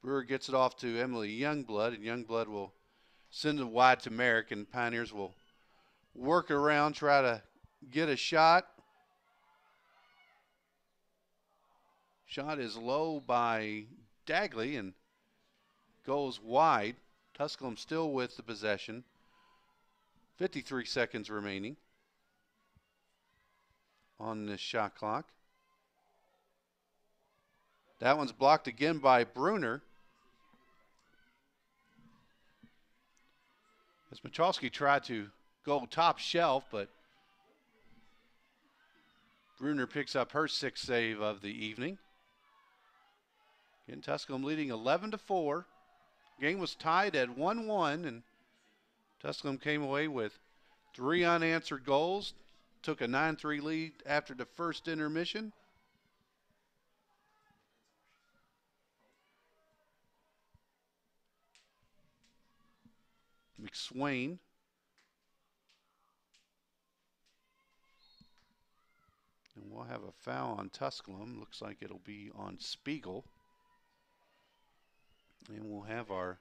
Brewer gets it off to Emily Youngblood, and Youngblood will send it wide to Merrick, and Pioneers will work around, try to get a shot. Shot is low by Dagley and goes wide. Tusculum still with the possession. 53 seconds remaining on this shot clock. That one's blocked again by Bruner. As Michalski tried to go top shelf, but Bruner picks up her sixth save of the evening. Again, Tusculum leading 11-4. Game was tied at 1-1, and Tusculum came away with 3 unanswered goals. Took a 9-3 lead after the first intermission. McSwain. And we'll have a foul on Tusculum. Looks like it'll be on Spiegel. And we'll have our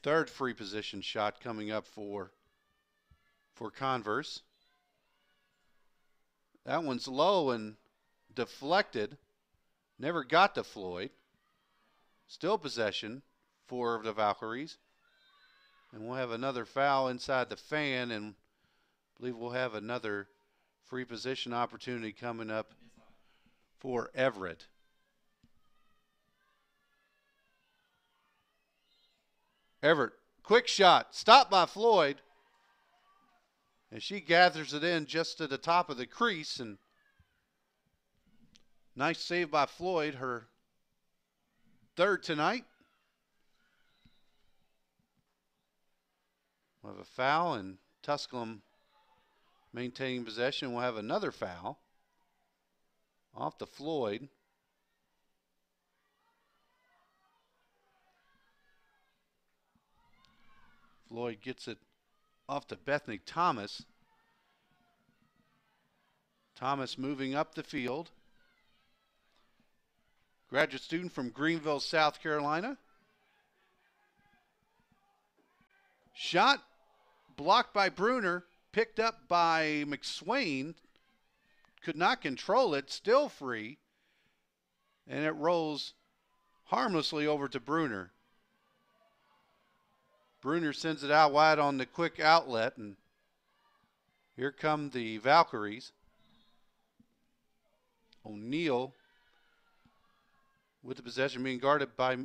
third free position shot coming up for Converse. That one's low and deflected. Never got to Floyd. Still possession for the Valkyries. And we'll have another foul inside the fan, and I believe we'll have another free position opportunity coming up for Everett. Everett, quick shot, stopped by Floyd. And she gathers it in just to the top of the crease, and nice save by Floyd, her third tonight. We'll have a foul, and Tusculum maintaining possession. We'll have another foul off to Floyd. Floyd gets it off to Bethany Thomas. Thomas moving up the field. Graduate student from Greenville, South Carolina. Shot blocked by Bruner, picked up by McSwain. Could not control it, still free. And it rolls harmlessly over to Bruner. Bruner sends it out wide on the quick outlet, and here come the Valkyries. O'Neal with the possession being guarded by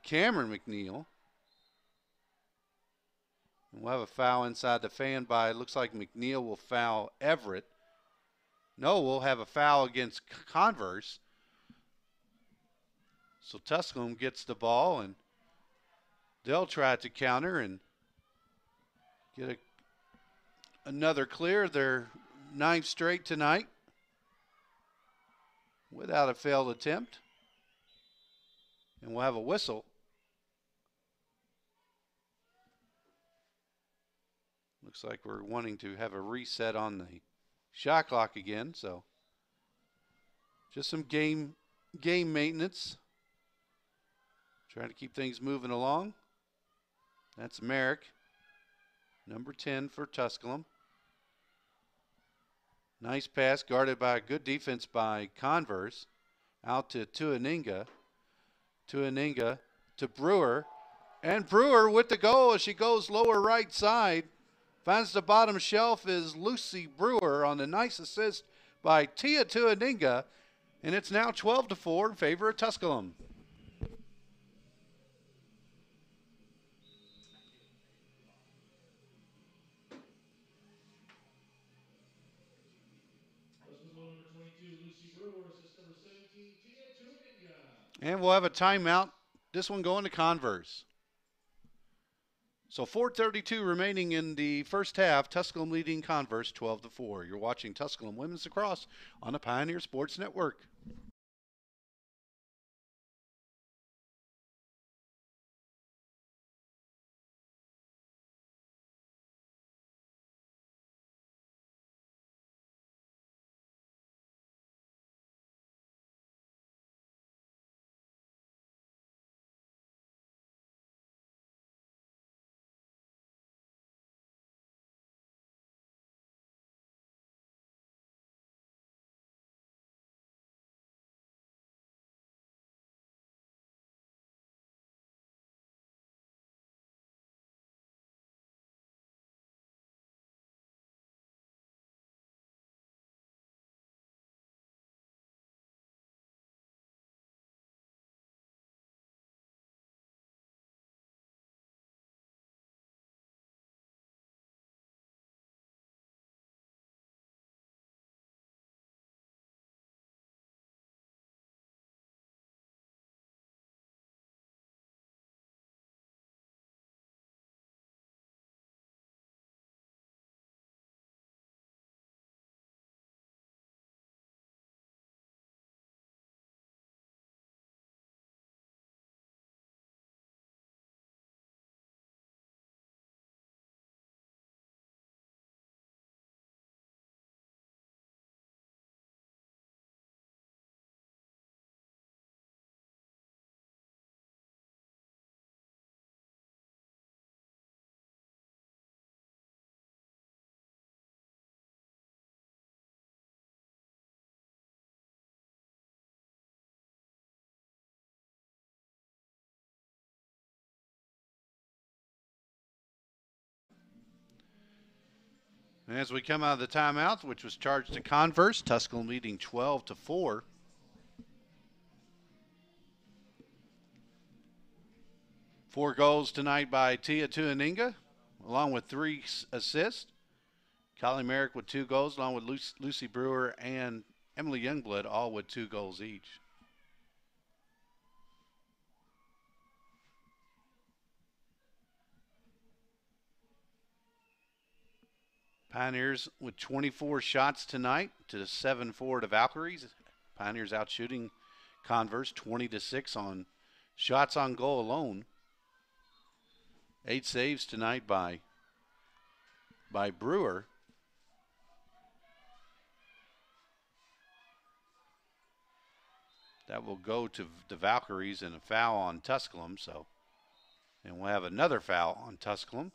Cameron McNeil. And we'll have a foul inside the fan by, looks like McNeil will foul Everett. No, we'll have a foul against Converse. So Tusculum gets the ball, and they'll try to counter and get another clear. Their 9th straight tonight without a failed attempt. And we'll have a whistle. Looks like we're wanting to have a reset on the shot clock again. So just some game maintenance. Trying to keep things moving along. That's Merrick, number 10 for Tusculum. Nice pass, guarded by a good defense by Converse. Out to Tuaninga. to Aninga to Brewer. And Brewer with the goal as she goes lower right side. Finds the bottom shelf is Lucy Brewer on the nice assist by Tia Tuaninga. And it's now 12-4 in favor of Tusculum. And we'll have a timeout. This one going to Converse. So 4:32 remaining in the first half. Tusculum leading Converse 12-4. You're watching Tusculum Women's Lacrosse on the Pioneer Sports Network. And as we come out of the timeout, which was charged to Converse, Tusculum leading 12-4. Four goals tonight by Tia Tuaninga, along with 3 assists. Kylie Merrick with 2 goals, along with Lucy Brewer and Emily Youngblood, all with 2 goals each. Pioneers with 24 shots tonight to 7-4 to Valkyries. Pioneers out shooting Converse 20-6 on shots on goal alone. 8 saves tonight by Brewer. That will go to the Valkyries and a foul on Tusculum. And we'll have another foul on Tusculum.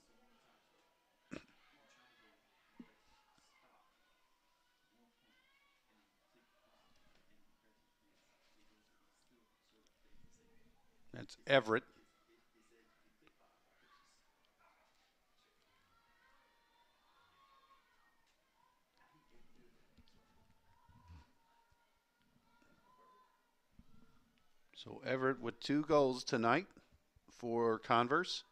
That's Everett. So Everett with 2 goals tonight for Converse.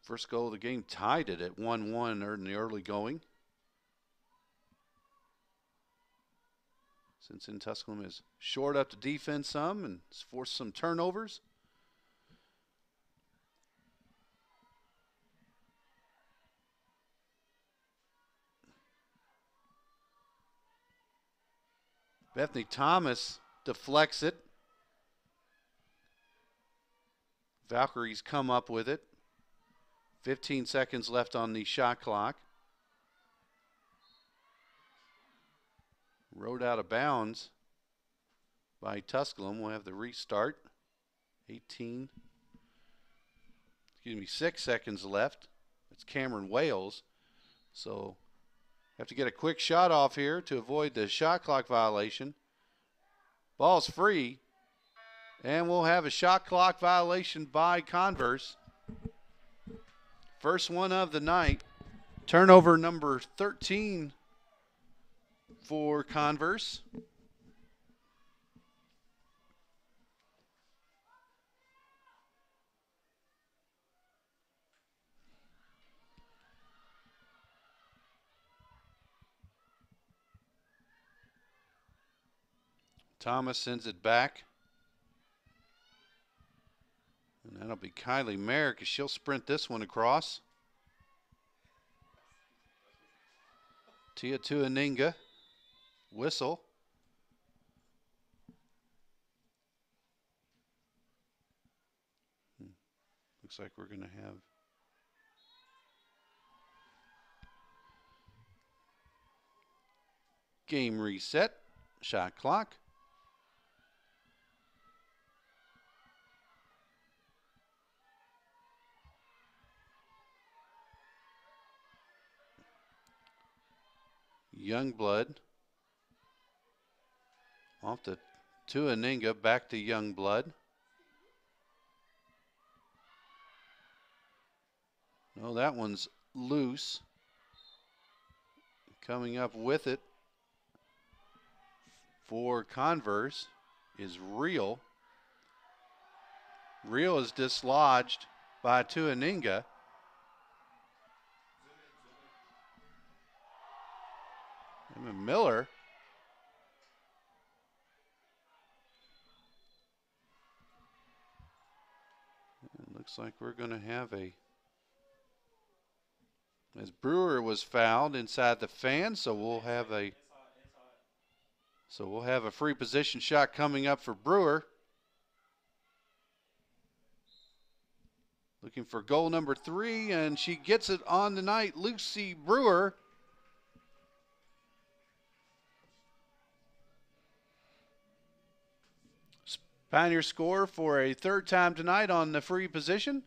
First goal of the game tied it at 1-1 in the early going. Since Tusculum has shored up the defense some and forced some turnovers. Bethany Thomas deflects it. Valkyries come up with it. 15 seconds left on the shot clock. Rode out of bounds by Tusculum. We'll have the restart. 6 seconds left. It's Cameron Wales. So have to get a quick shot off here to avoid the shot clock violation. Ball's free. And we'll have a shot clock violation by Converse. First one of the night. Turnover number 13 for Converse. Thomas sends it back. And that'll be Kylie Merrick as she'll sprint this one across. Tia Tuaninga. Whistle. Looks like we're going to have game reset. Shot clock. Youngblood. Off to Tuaninga, back to Youngblood. No, that one's loose. Coming up with it for Converse is Real. Real is dislodged by Tuaninga. Emma Miller. It looks like we're going to have as Brewer was fouled inside the fan, so we'll have a free position shot coming up for Brewer. Looking for goal number 3, and she gets it on the night. Lucy Brewer. Pioneer score for a third time tonight on the free position.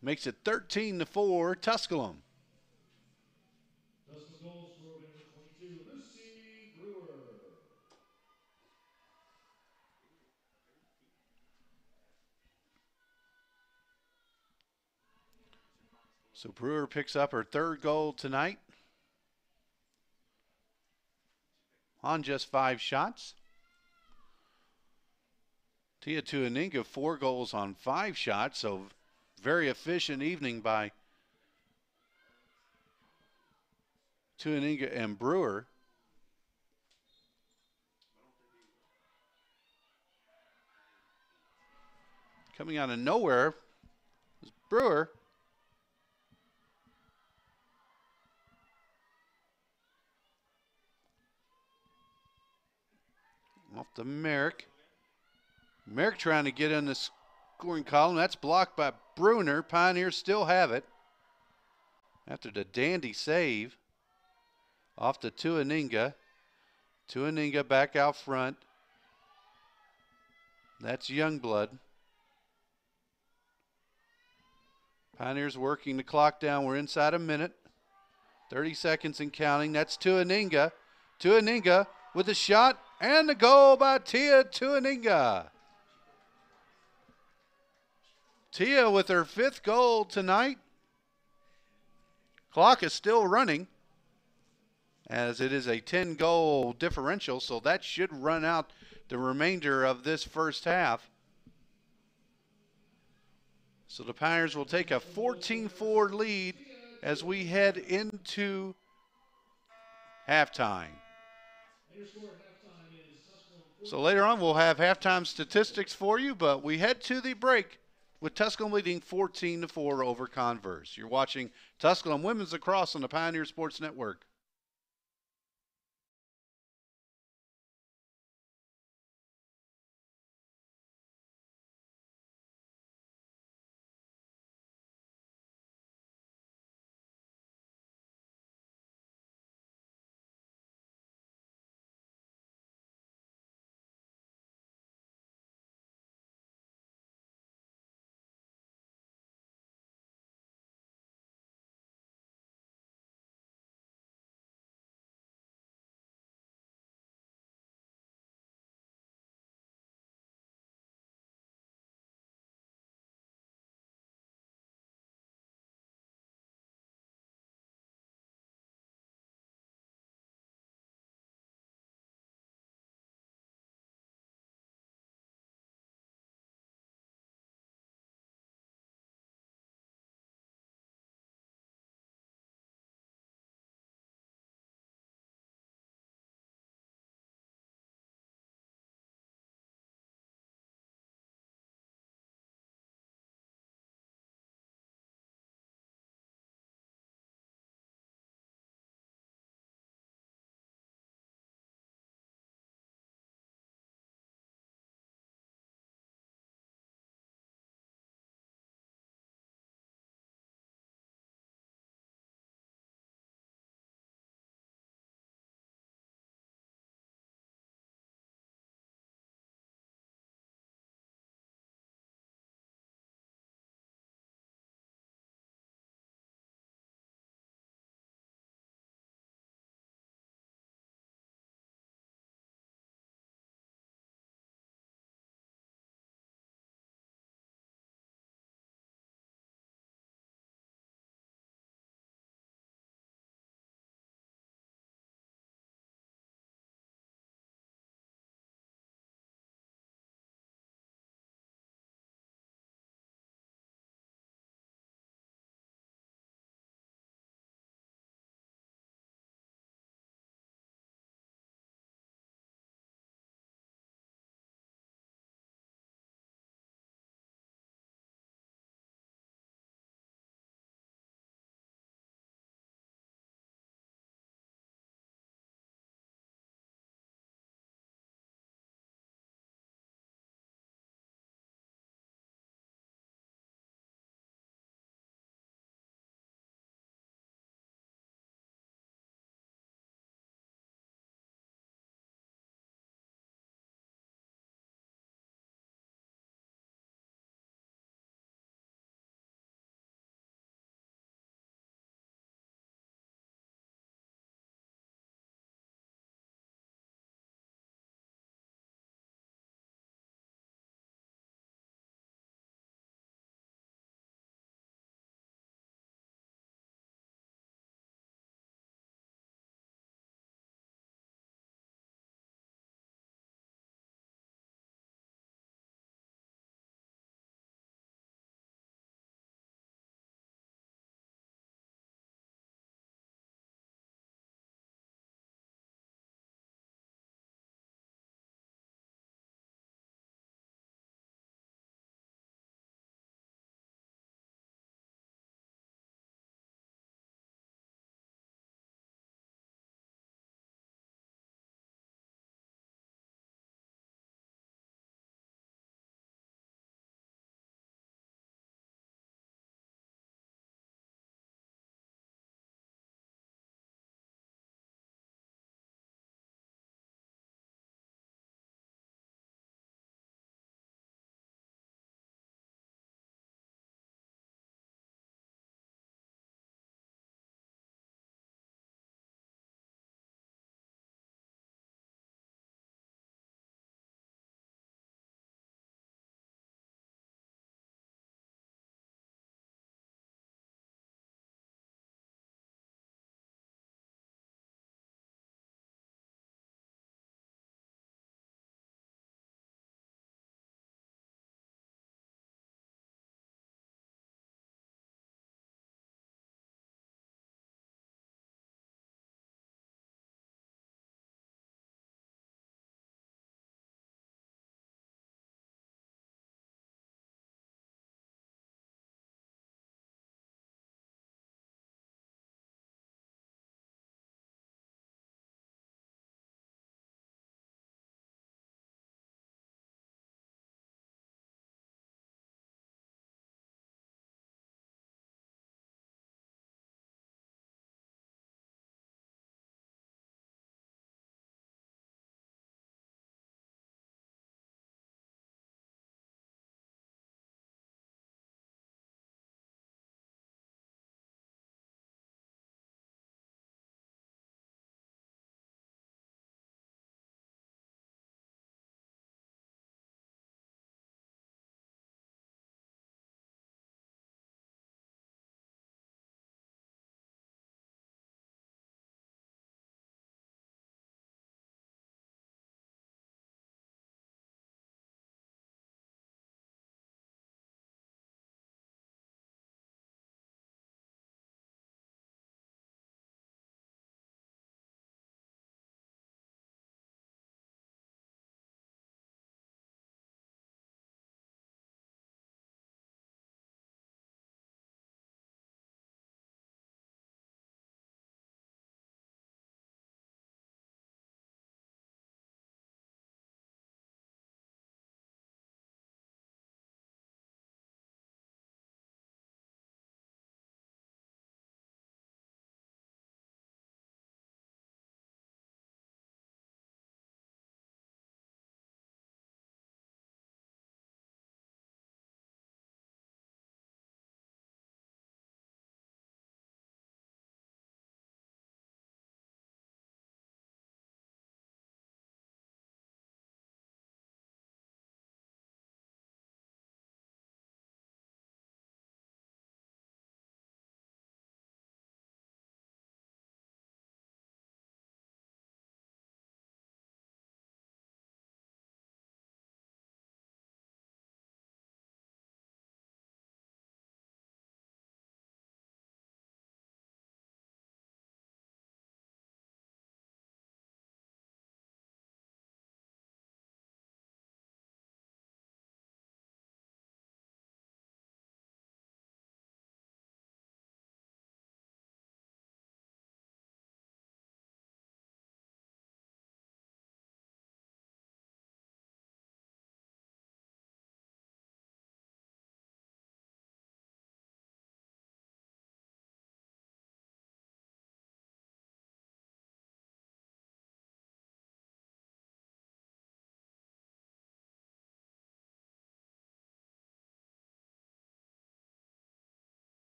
Makes it 13-4, Tusculum. Tusculum goal scorer number 22, Lucy Brewer. So Brewer picks up her third goal tonight on just 5 shots. Tia Tuaninga, 4 goals on 5 shots, so very efficient evening by Tuaninga and Brewer. Coming out of nowhere is Brewer. Off to Merrick. Merrick trying to get in the scoring column. That's blocked by Bruner. Pioneers still have it. After the dandy save. Off to Tuaninga. Tuaninga back out front. That's Youngblood. Pioneers working the clock down. We're inside a minute. 30 seconds and counting. That's Tuaninga. Tuaninga with a shot and the goal by Tia Tuaninga. Tia with her 5th goal tonight. Clock is still running as it is a 10-goal differential, so that should run out the remainder of this first half. So the Pioneers will take a 14-4 lead as we head into halftime. So later on we'll have halftime statistics for you, but we head to the break with Tusculum leading 14-4 over Converse. You're watching Tusculum Women's Lacrosse on the Pioneer Sports Network.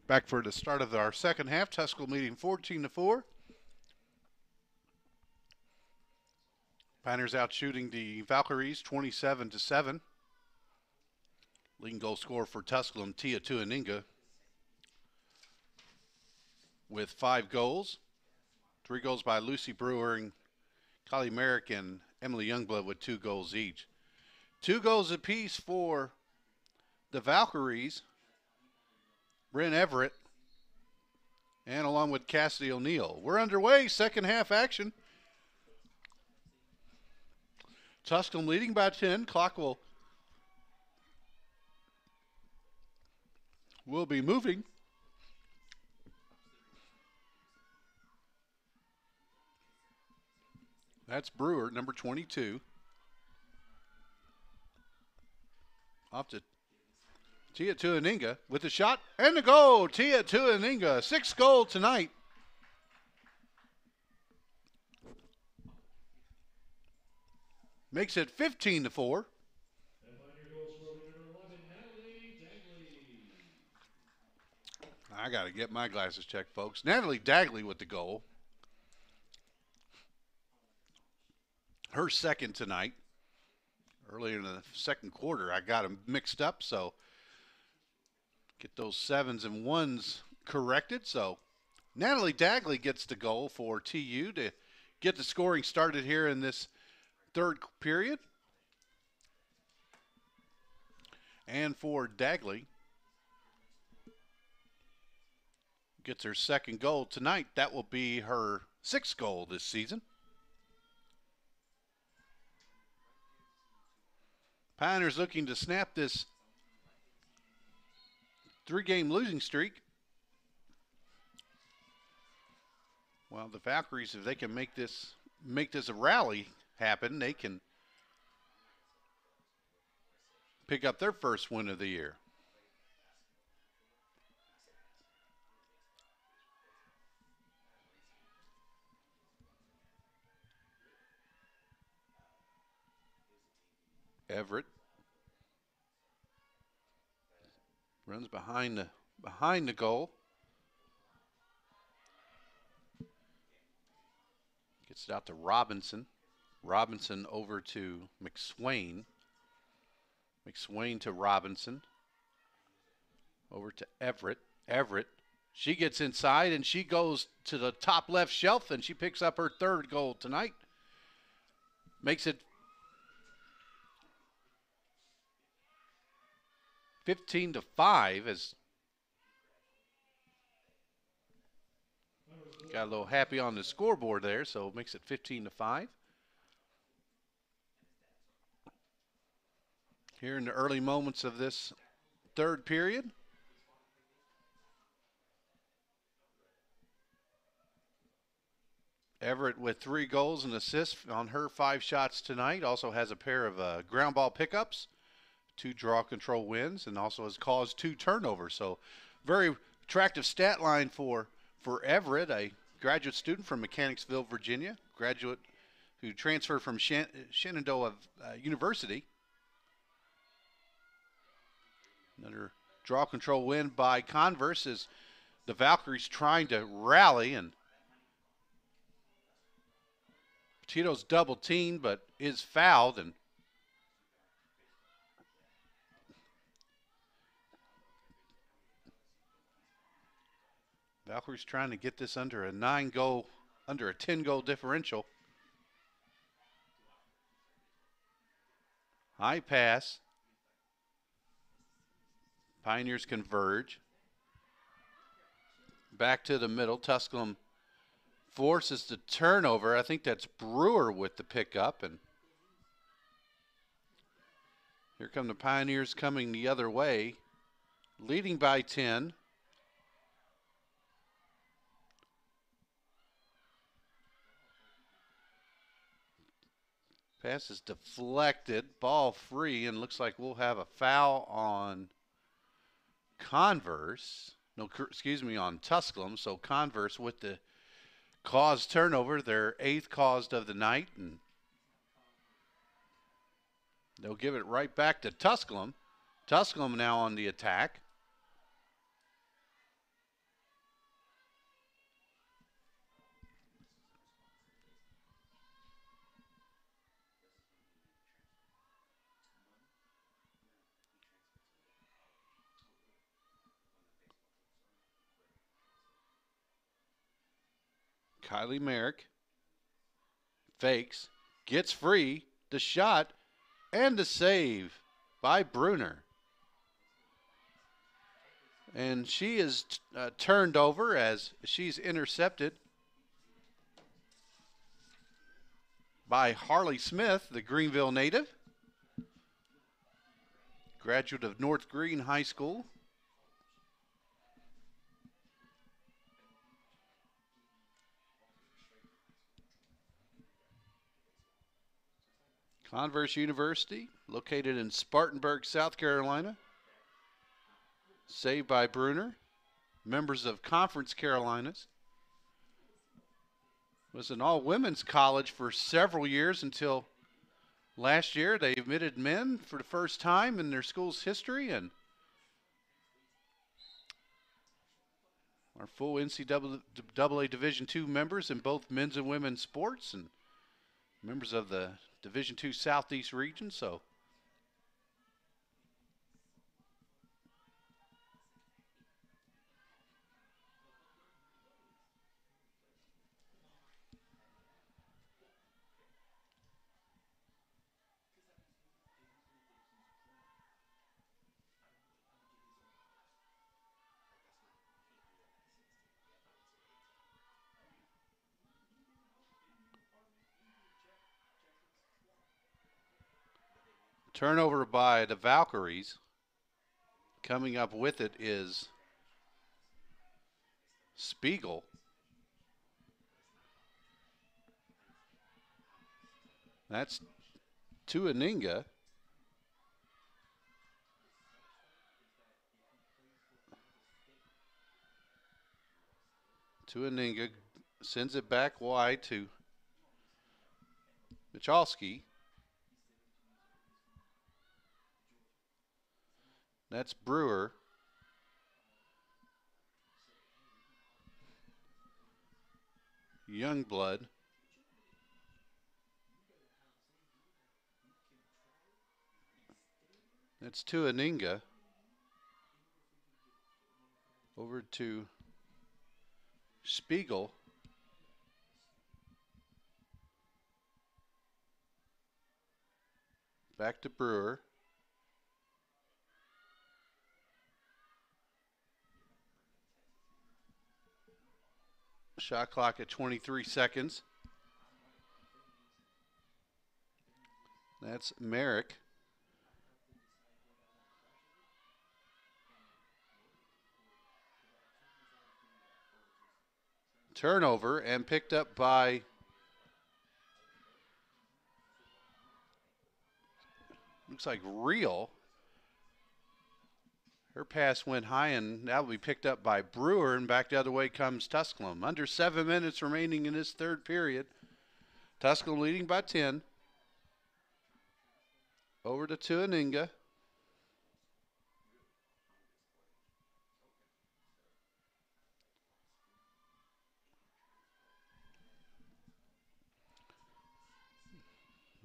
Back for the start of our second half. Tusculum leading 14-4. Pioneers out shooting the Valkyries 27-7. Leading goal scorer for Tusculum, Tia Tuaninga, with 5 goals. 3 goals by Lucy Brewer and Kylie Merrick and Emily Youngblood with 2 goals each. 2 goals apiece for the Valkyries, Bryn Everett, and along with Cassidy O'Neill. We're underway, second half action. Tusculum leading by 10. Clock will be moving. That's Brewer, number 22. Off to Tia Tuaninga with the shot and the goal. Tia Tuaninga, 6th goal tonight. Makes it 15-4. I got to get my glasses checked, folks. Natalie Dagley with the goal. Her second tonight. Earlier in the second quarter, I got them mixed up, so get those 7s and 1s corrected. So Natalie Dagley gets the goal for TU to get the scoring started here in this third period. And for Dagley, gets her second goal tonight. That will be her 6th goal this season. Pioneers looking to snap this 3-game losing streak. Well, the Valkyries, if they can make this a rally happen, they can pick up their first win of the year. Everett runs behind the goal. Gets it out to Robinson. Robinson over to McSwain. McSwain to Robinson. Over to Everett. Everett. She gets inside and she goes to the top left shelf and she picks up her 3rd goal tonight. Makes it 15-5 as got a little happy on the scoreboard there, so it makes it 15-5. Here in the early moments of this third period. Everett with 3 goals and assists on her 5 shots tonight. Also has a pair of ground ball pickups, 2 draw control wins, and also has caused 2 turnovers. So very attractive stat line for Everett, a graduate student from Mechanicsville, Virginia, graduate who transferred from Shenandoah University. Another draw control win by Converse as the Valkyries trying to rally, and Tito's double teamed but is fouled, and Valkyries trying to get this under a 10-goal differential. High pass. Pioneers converge. Back to the middle. Tusculum forces the turnover. I think that's Brewer with the pickup. And here come the Pioneers coming the other way, leading by 10. Pass is deflected, ball free, and looks like we'll have a foul on Converse. No, excuse me, on Tusculum. So Converse with the caused turnover, their 8th caused of the night, and they'll give it right back to Tusculum. Tusculum now on the attack. Kylie Merrick fakes, gets free, the shot, and the save by Bruner. And she is turned over as she's intercepted by Harley Smith, the Greenville native, graduate of North Green High School. Converse University, located in Spartanburg, South Carolina. Saved by Bruner. Members of Conference Carolinas. Was an all-women's college for several years until last year. They admitted men for the first time in their school's history, and our full NCAA Division II members in both men's and women's sports, and members of the Division II Southeast region. So turnover by the Valkyries. Coming up with it is Spiegel. That's Tuaninga. Tuaninga sends it back wide to Michalski. That's Brewer. Youngblood. That's Tuaninga. Over to Spiegel. Back to Brewer. Shot clock at 23 seconds. That's Merrick. Turnover and picked up by looks like Real. Her pass went high, and that will be picked up by Brewer, and back the other way comes Tusculum. Under 7 minutes remaining in this third period. Tusculum leading by 10. Over to Tuaninga.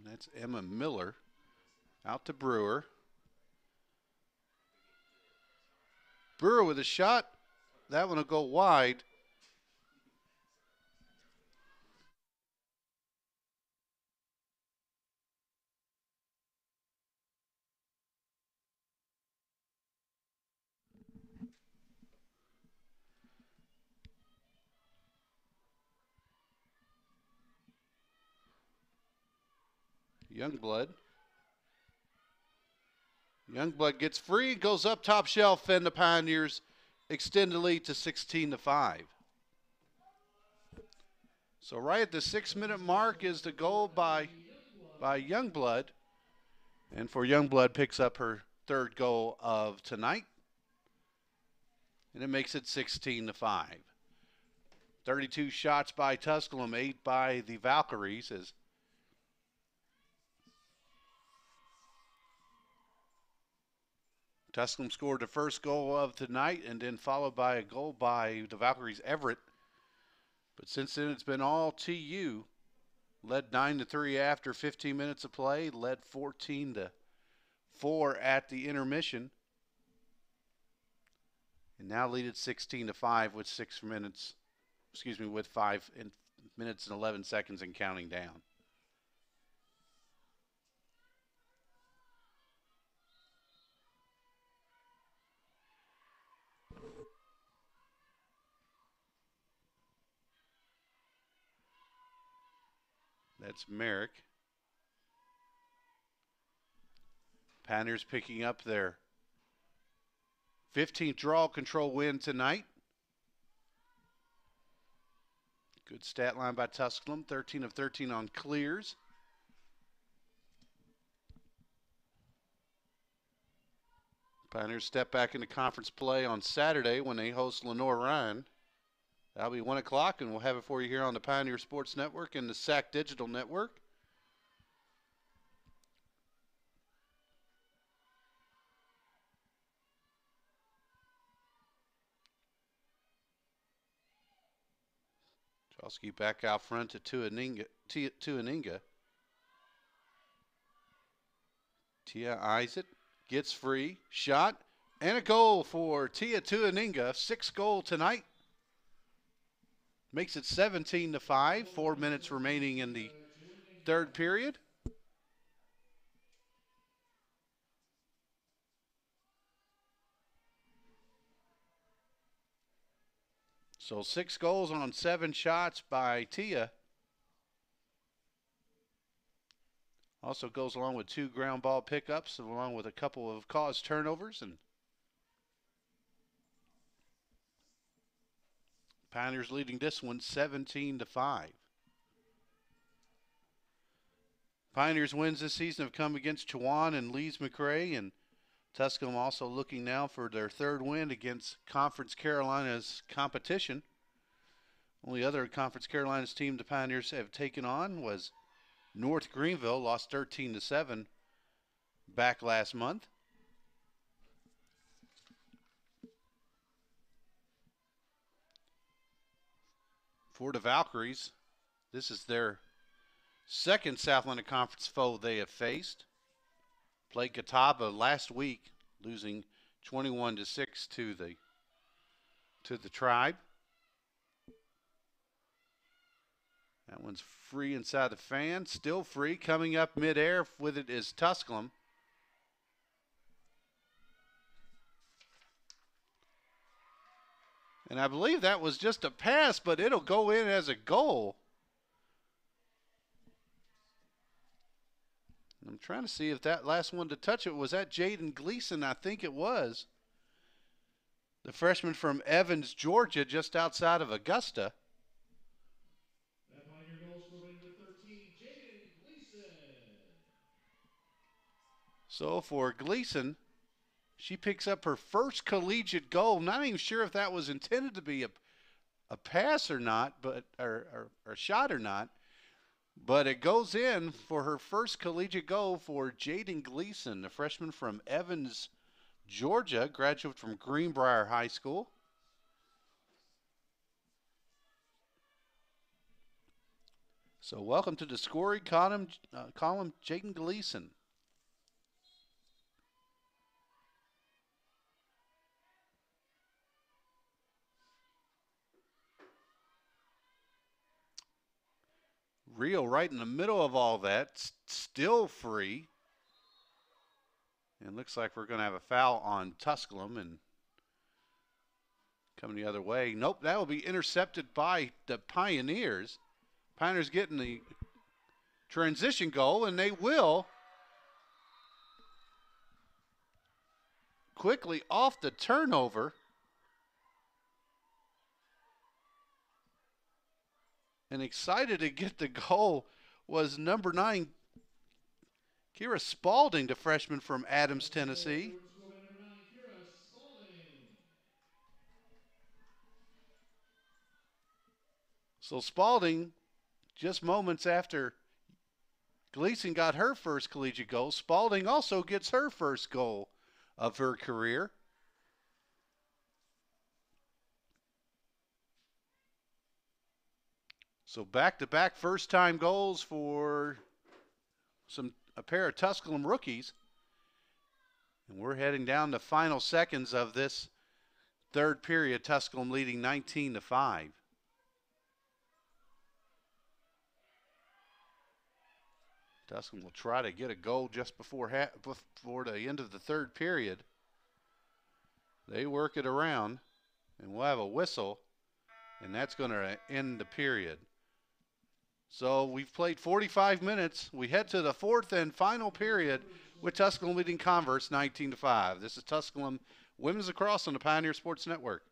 That's Emma Miller. Out to Brewer. Brewer with a shot. That one will go wide. Youngblood. Youngblood gets free, goes up top shelf, and the Pioneers extend the lead to 16-5. So right at the 6-minute mark is the goal by Youngblood. And for Youngblood picks up her third goal of tonight. And it makes it 16-5. 32 shots by Tusculum, 8 by the Valkyries as Tusculum scored the first goal of tonight and then followed by a goal by the Valkyries' Everett. But since then, it's been all TU. Led 9-3 after 15 minutes of play. Led 14-4 at the intermission. And now lead at 16-5 with 6 minutes. With minutes and 11 seconds and counting down. That's Merrick. Pioneers picking up their 15th draw control win tonight. Good stat line by Tusculum, 13 of 13 on clears. Pioneers step back into conference play on Saturday when they host Lenore-Ryan. That'll be 1 o'clock, and we'll have it for you here on the Pioneer Sports Network and the SAC Digital Network. Chalsky back out front to Tuaninga. Tia eyes it, gets free, shot, and a goal for Tia Tuaninga. 6th goal tonight. Makes it 17-5. 4 minutes remaining in the third period. So 6 goals on 7 shots by Tia. Also goes along with 2 ground ball pickups, along with a couple of caused turnovers. And Pioneers leading this one 17-5. Pioneers wins this season have come against Chowan and Lees McRae, and Tusculum also looking now for their 3rd win against Conference Carolina's competition. Only other Conference Carolina's team the Pioneers have taken on was North Greenville, lost 13-7 back last month. For the Valkyries, this is their 2nd Southland Conference foe they have faced. Played Catawba last week, losing 21-6 to the Tribe. That one's free inside the fan, still free. Coming up midair with it is Tusculum. And I believe that was just a pass, but it'll go in as a goal. I'm trying to see if that last one to touch it was that Jaden Gleason. I think it was. The freshman from Evans, Georgia, just outside of Augusta. That Pioneer goal scoring with 13, Jaden Gleason. So for Gleason, she picks up her first collegiate goal. Not even sure if that was intended to be a pass or not, but or a shot or not. But it goes in for her first collegiate goal for Jaden Gleason, a freshman from Evans, Georgia, graduate from Greenbrier High School. So welcome to the scoring column, Jaden Gleason. Rio right in the middle of all that, still free. And looks like we're going to have a foul on Tusculum and coming the other way. Nope, that will be intercepted by the Pioneers. Pioneers getting the transition goal, and they will quickly off the turnover. And excited to get the goal was number 9, Kira Spalding, the freshman from Adams, Tennessee. So Spalding, just moments after Gleason got her first collegiate goal, Spalding also gets her first goal of her career. So back-to-back first-time goals for a pair of Tusculum rookies. And we're heading down the final seconds of this third period, Tusculum leading 19-5. Tusculum will try to get a goal just before the end of the third period. They work it around, and we'll have a whistle, and that's going to end the period. So we've played 45 minutes. We head to the fourth and final period with Tusculum leading Converse 19-5. This is Tusculum Women's Lacrosse on the Pioneer Sports Network.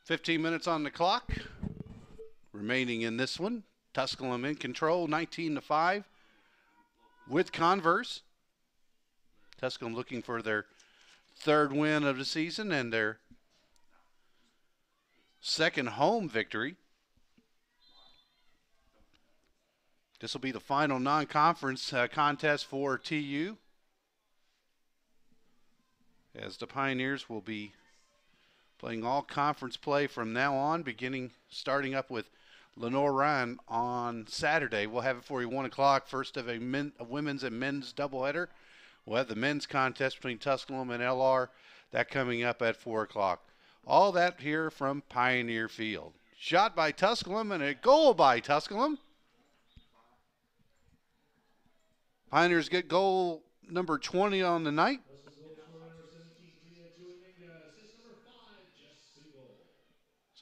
"15 minutes on the clock remaining in this one. Tusculum in control, 19-5 with Converse. Tusculum looking for their third win of the season and their second home victory. This will be the final non-conference contest for TU, as the Pioneers will be playing all conference play from now on, starting up with Lenore Ryan on Saturday. We'll have it for you 1 o'clock, first of a women's and men's doubleheader. We'll have the men's contest between Tusculum and LR, that coming up at 4 o'clock. All that here from Pioneer Field. Shot by Tusculum and a goal by Tusculum. Pioneers get goal number 20 on the night.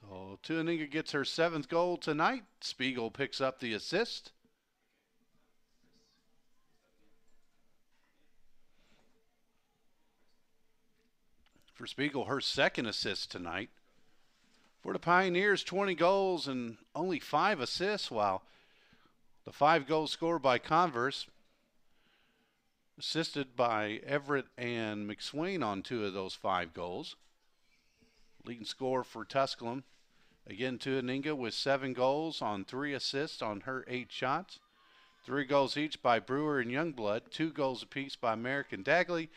So Tuaninga gets her 7th goal tonight. Spiegel picks up the assist. For Spiegel, her 2nd assist tonight. For the Pioneers, 20 goals and only 5 assists, while the 5 goals scored by Converse, assisted by Everett and McSwain on 2 of those 5 goals. Leading scorer for Tusculum, again, Tuaninga with 7 goals on 3 assists on her 8 shots. 3 goals each by Brewer and Youngblood, 2 goals apiece by Merrick and Dagley,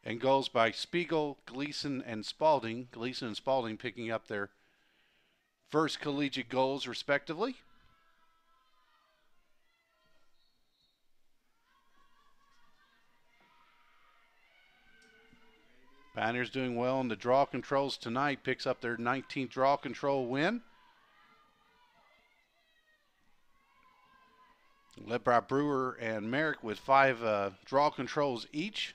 and goals by Spiegel, Gleason, and Spalding. Gleason and Spalding picking up their first collegiate goals, respectively. Pioneers doing well in the draw controls tonight, picks up their 19th draw control win. Led by Brewer and Merrick with 5 draw controls each.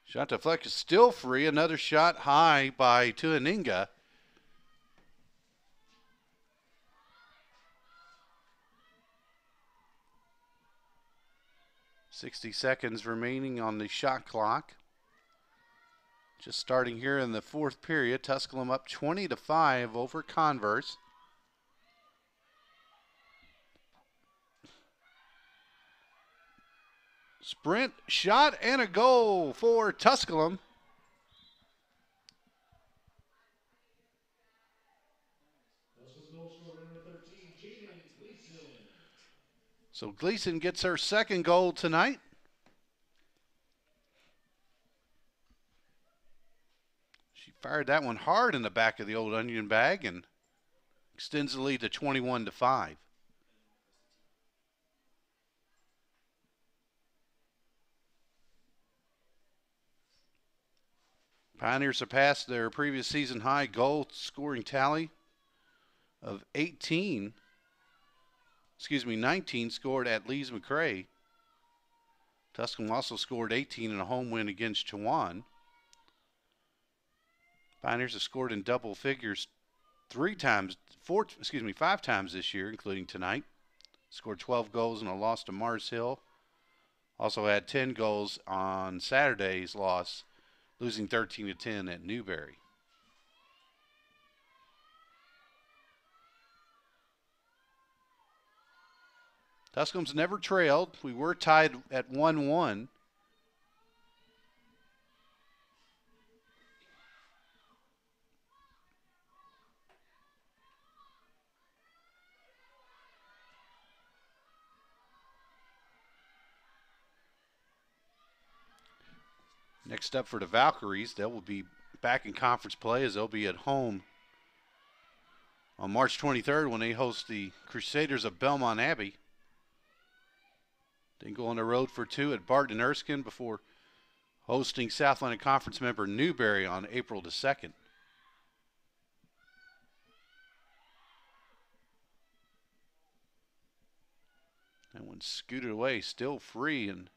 Shot deflected, still free. Another shot high by Tuaninga. .60 seconds remaining on the shot clock. Just starting here in the fourth period. Tusculum up 20-5 over Converse. Sprint, shot, and a goal for Tusculum. So Gleason gets her second goal tonight. She fired that one hard in the back of the old onion bag and extends the lead to 21-5. Pioneers surpassed their previous season high goal scoring tally of 19 scored at Lees McRae. Tusculum also scored 18 in a home win against Chowan. Pioneers have scored in double figures 5 times this year, including tonight. Scored 12 goals in a loss to Mars Hill. Also had 10 goals on Saturday's loss, losing 13-10 at Newberry. Tusculum's never trailed. We were tied at 1-1. Next up for the Valkyries, they will be back in conference play as they'll be at home on March 23rd when they host the Crusaders of Belmont Abbey. Then go on the road for 2 at Barton and Erskine before hosting South Atlantic Conference member Newberry on April the 2nd. That one scooted away, still free, and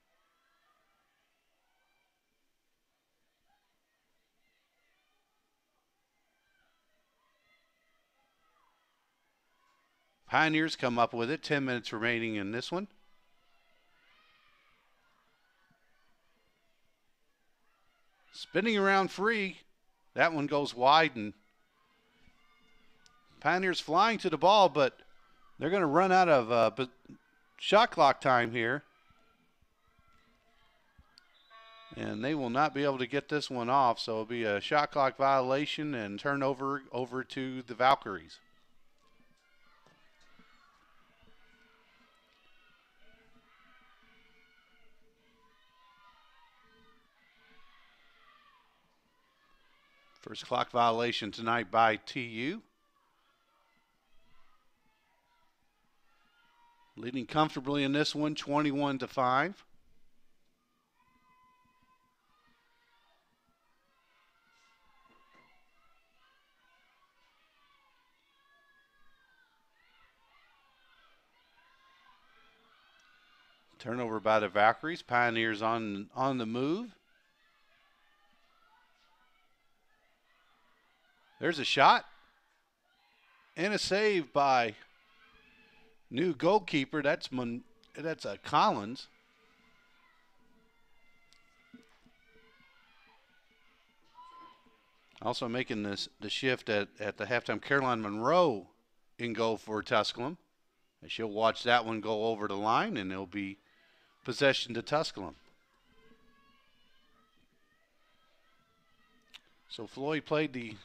Pioneers come up with it. 10 minutes remaining in this one. Spinning around free. That one goes wide, and Pioneers flying to the ball, but they're going to run out of shot clock time here. And they will not be able to get this one off, so it'll be a shot clock violation and turnover over to the Valkyries. First clock violation tonight by TU. Leading comfortably in this one, 21-5. Turnover by the Valkyries. Pioneers on the move. There's a shot and a save by new goalkeeper. That's Collins. Also making the shift at the halftime, Caroline Monroe in goal for Tusculum. And she'll watch that one go over the line, and it'll be possession to Tusculum. So Floyd played the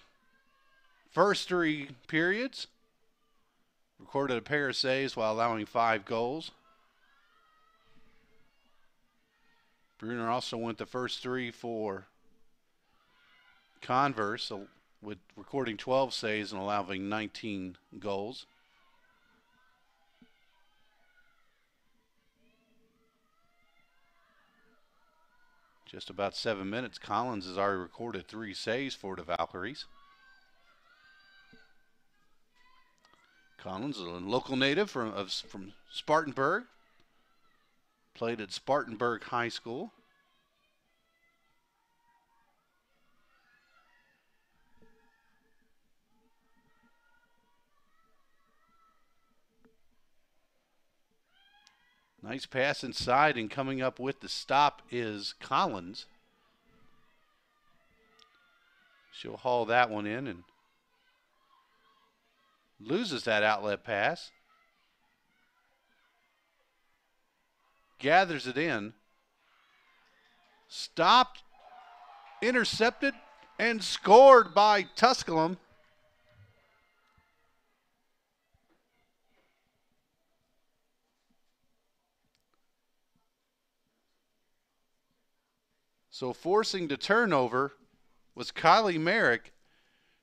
first 3 periods, recorded a pair of saves while allowing 5 goals. Bruner also went the first 3 for Converse, with recording 12 saves and allowing 19 goals. Just about 7 minutes, Collins has already recorded 3 saves for the Valkyries. Collins is a local native from Spartanburg. Played at Spartanburg High School. Nice pass inside, and coming up with the stop is Collins. She'll haul that one in and loses that outlet pass. Gathers it in. Stopped, intercepted, and scored by Tusculum. So forcing the turnover was Kylie Merrick.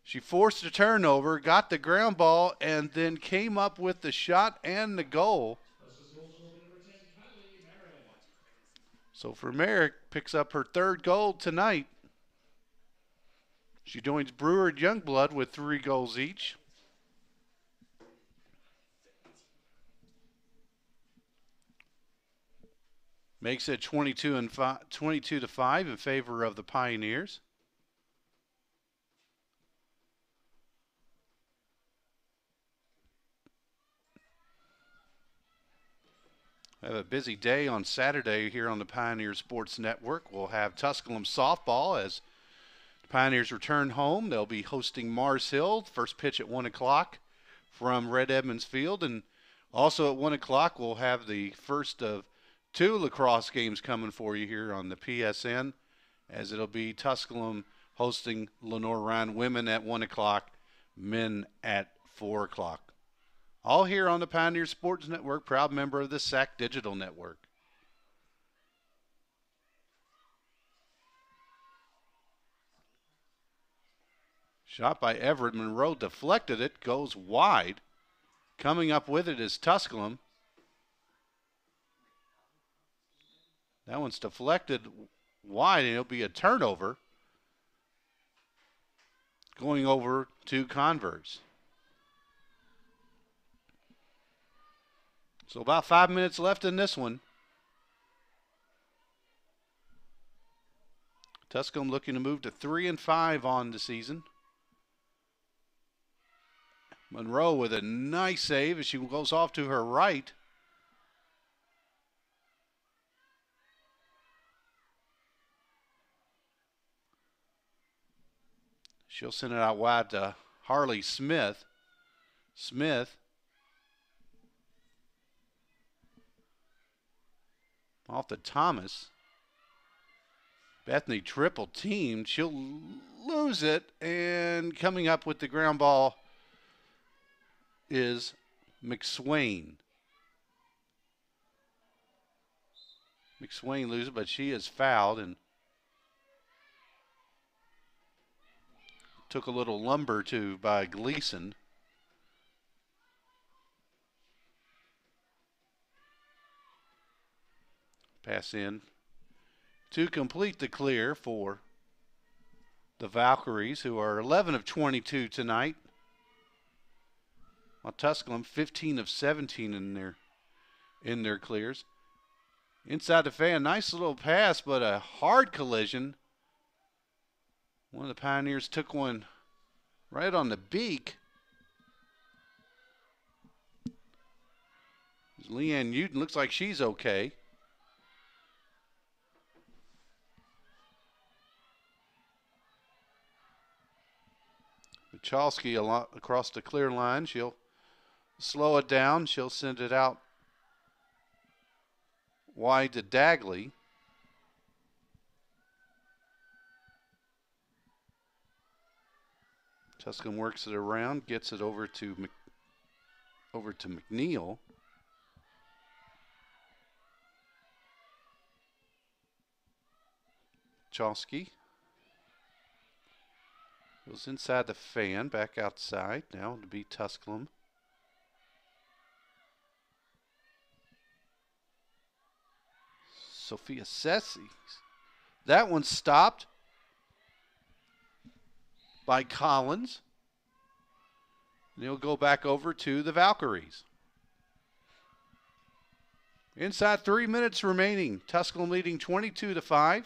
She forced the turnover, got the ground ball, and then came up with the shot and the goal. So for Merrick, picks up her third goal tonight. She joins Brewer and Youngblood with 3 goals each. Makes it 22 to 5 in favor of the Pioneers. We have a busy day on Saturday here on the Pioneer Sports Network. We'll have Tusculum softball as the Pioneers return home. They'll be hosting Mars Hill. First pitch at 1 o'clock from Red Edmonds Field. And also at 1 o'clock, we'll have the first of 2 lacrosse games coming for you here on the PSN, as it'll be Tusculum hosting Lenore Ryan women at 1 o'clock, men at 4 o'clock. All here on the Pioneer Sports Network, proud member of the SAC Digital Network. Shot by Everett. Monroe deflected it, goes wide. Coming up with it is Tusculum. That one's deflected wide, and it'll be a turnover going over to Converse. So about 5 minutes left in this one. Tusculum looking to move to 3-5 on the season. Monroe with a nice save as she goes off to her right. She'll send it out wide to Harley Smith. Smith off to Thomas. Bethany triple teamed. She'll lose it, and coming up with the ground ball is McSwain. McSwain loses, but she is fouled and took a little lumber to by Gleason. Pass in to complete the clear for the Valkyries, who are 11 of 22 tonight. While Tusculum 15 of 17 in their clears. Inside the fan, nice little pass, but a hard collision. One of the Pioneers took one right on the beak. Leanne Newton looks like she's okay. Michalski across the clear line. She'll slow it down. She'll send it out wide to Dagley. Tusculum works it around, gets it over to McNeil. Michalski goes inside the fan, back outside. Now to be Tusculum. Sophia Sessi. That one stopped by Collins. And he'll go back over to the Valkyries. Inside 3 minutes remaining. Tusculum leading 22-5.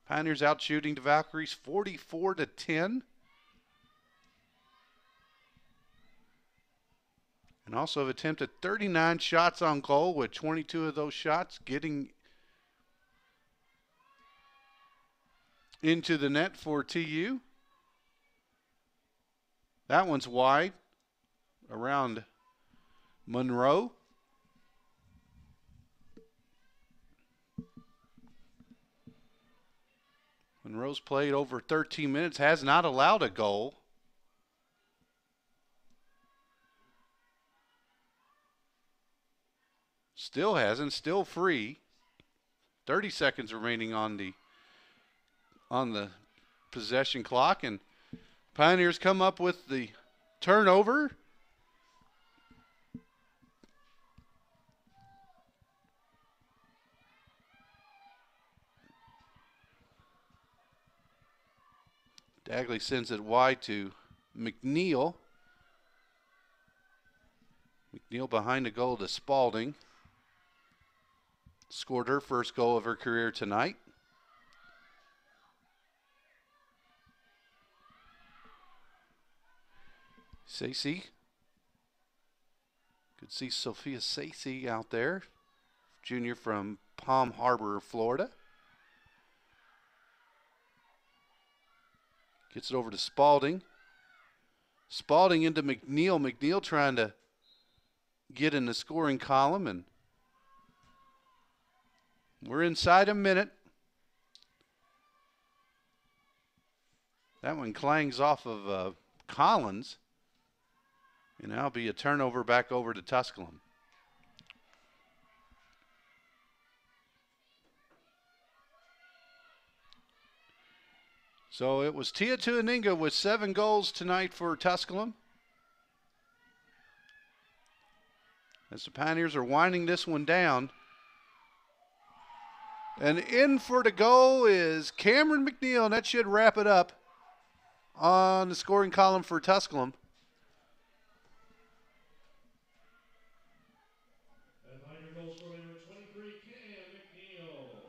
Pioneers out shooting the Valkyries 44-10. and also have attempted 39 shots on goal, with 22 of those shots getting into the net for TU. That one's wide around Monroe. Monroe's played over 13 minutes, has not allowed a goal. Still hasn't, still free. 30 seconds remaining on the possession clock, and Pioneers come up with the turnover. Dagley sends it wide to McNeil. McNeil behind the goal to Spalding. Scored her first goal of her career tonight. Sacy. Could see Sophia Sacy out there. Junior from Palm Harbor, Florida. Gets it over to Spalding. Spalding into McNeil. McNeil trying to get in the scoring column, and we're inside a minute. That one clangs off of Collins, and that'll be a turnover back over to Tusculum. So it was Tia Tuaninga with 7 goals tonight for Tusculum, as the Pioneers are winding this one down. And in for the goal is Cameron McNeil, and that should wrap it up on the scoring column for Tusculum.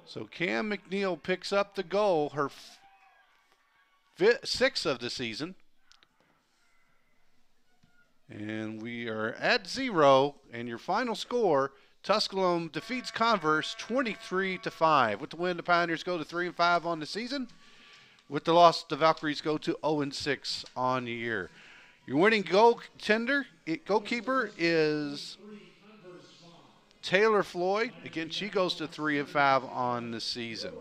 So Cam McNeil picks up the goal, her 6th of the season. And we are at 0, and your final score, Tusculum defeats Converse 23-5. With the win, the Pioneers go to 3-5 on the season. With the loss, the Valkyries go to 0-6 on the year. Your winning goalkeeper is Taylor Floyd. Again, she goes to 3-5 on the season.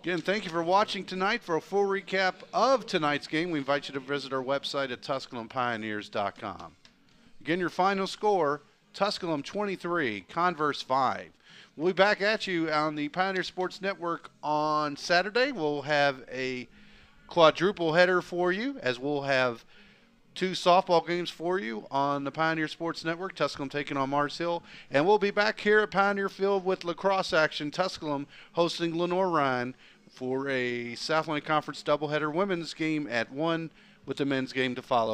Again, thank you for watching tonight. For a full recap of tonight's game, we invite you to visit our website at TusculumPioneers.com. Again, your final score, Tusculum 23, Converse 5. We'll be back at you on the Pioneer Sports Network on Saturday. We'll have a quadruple header for you, as we'll have 2 softball games for you on the Pioneer Sports Network, Tusculum taking on Mars Hill. And we'll be back here at Pioneer Field with lacrosse action, Tusculum hosting Lenore Ryan for a Southland Conference doubleheader, women's game at 1 with the men's game to follow.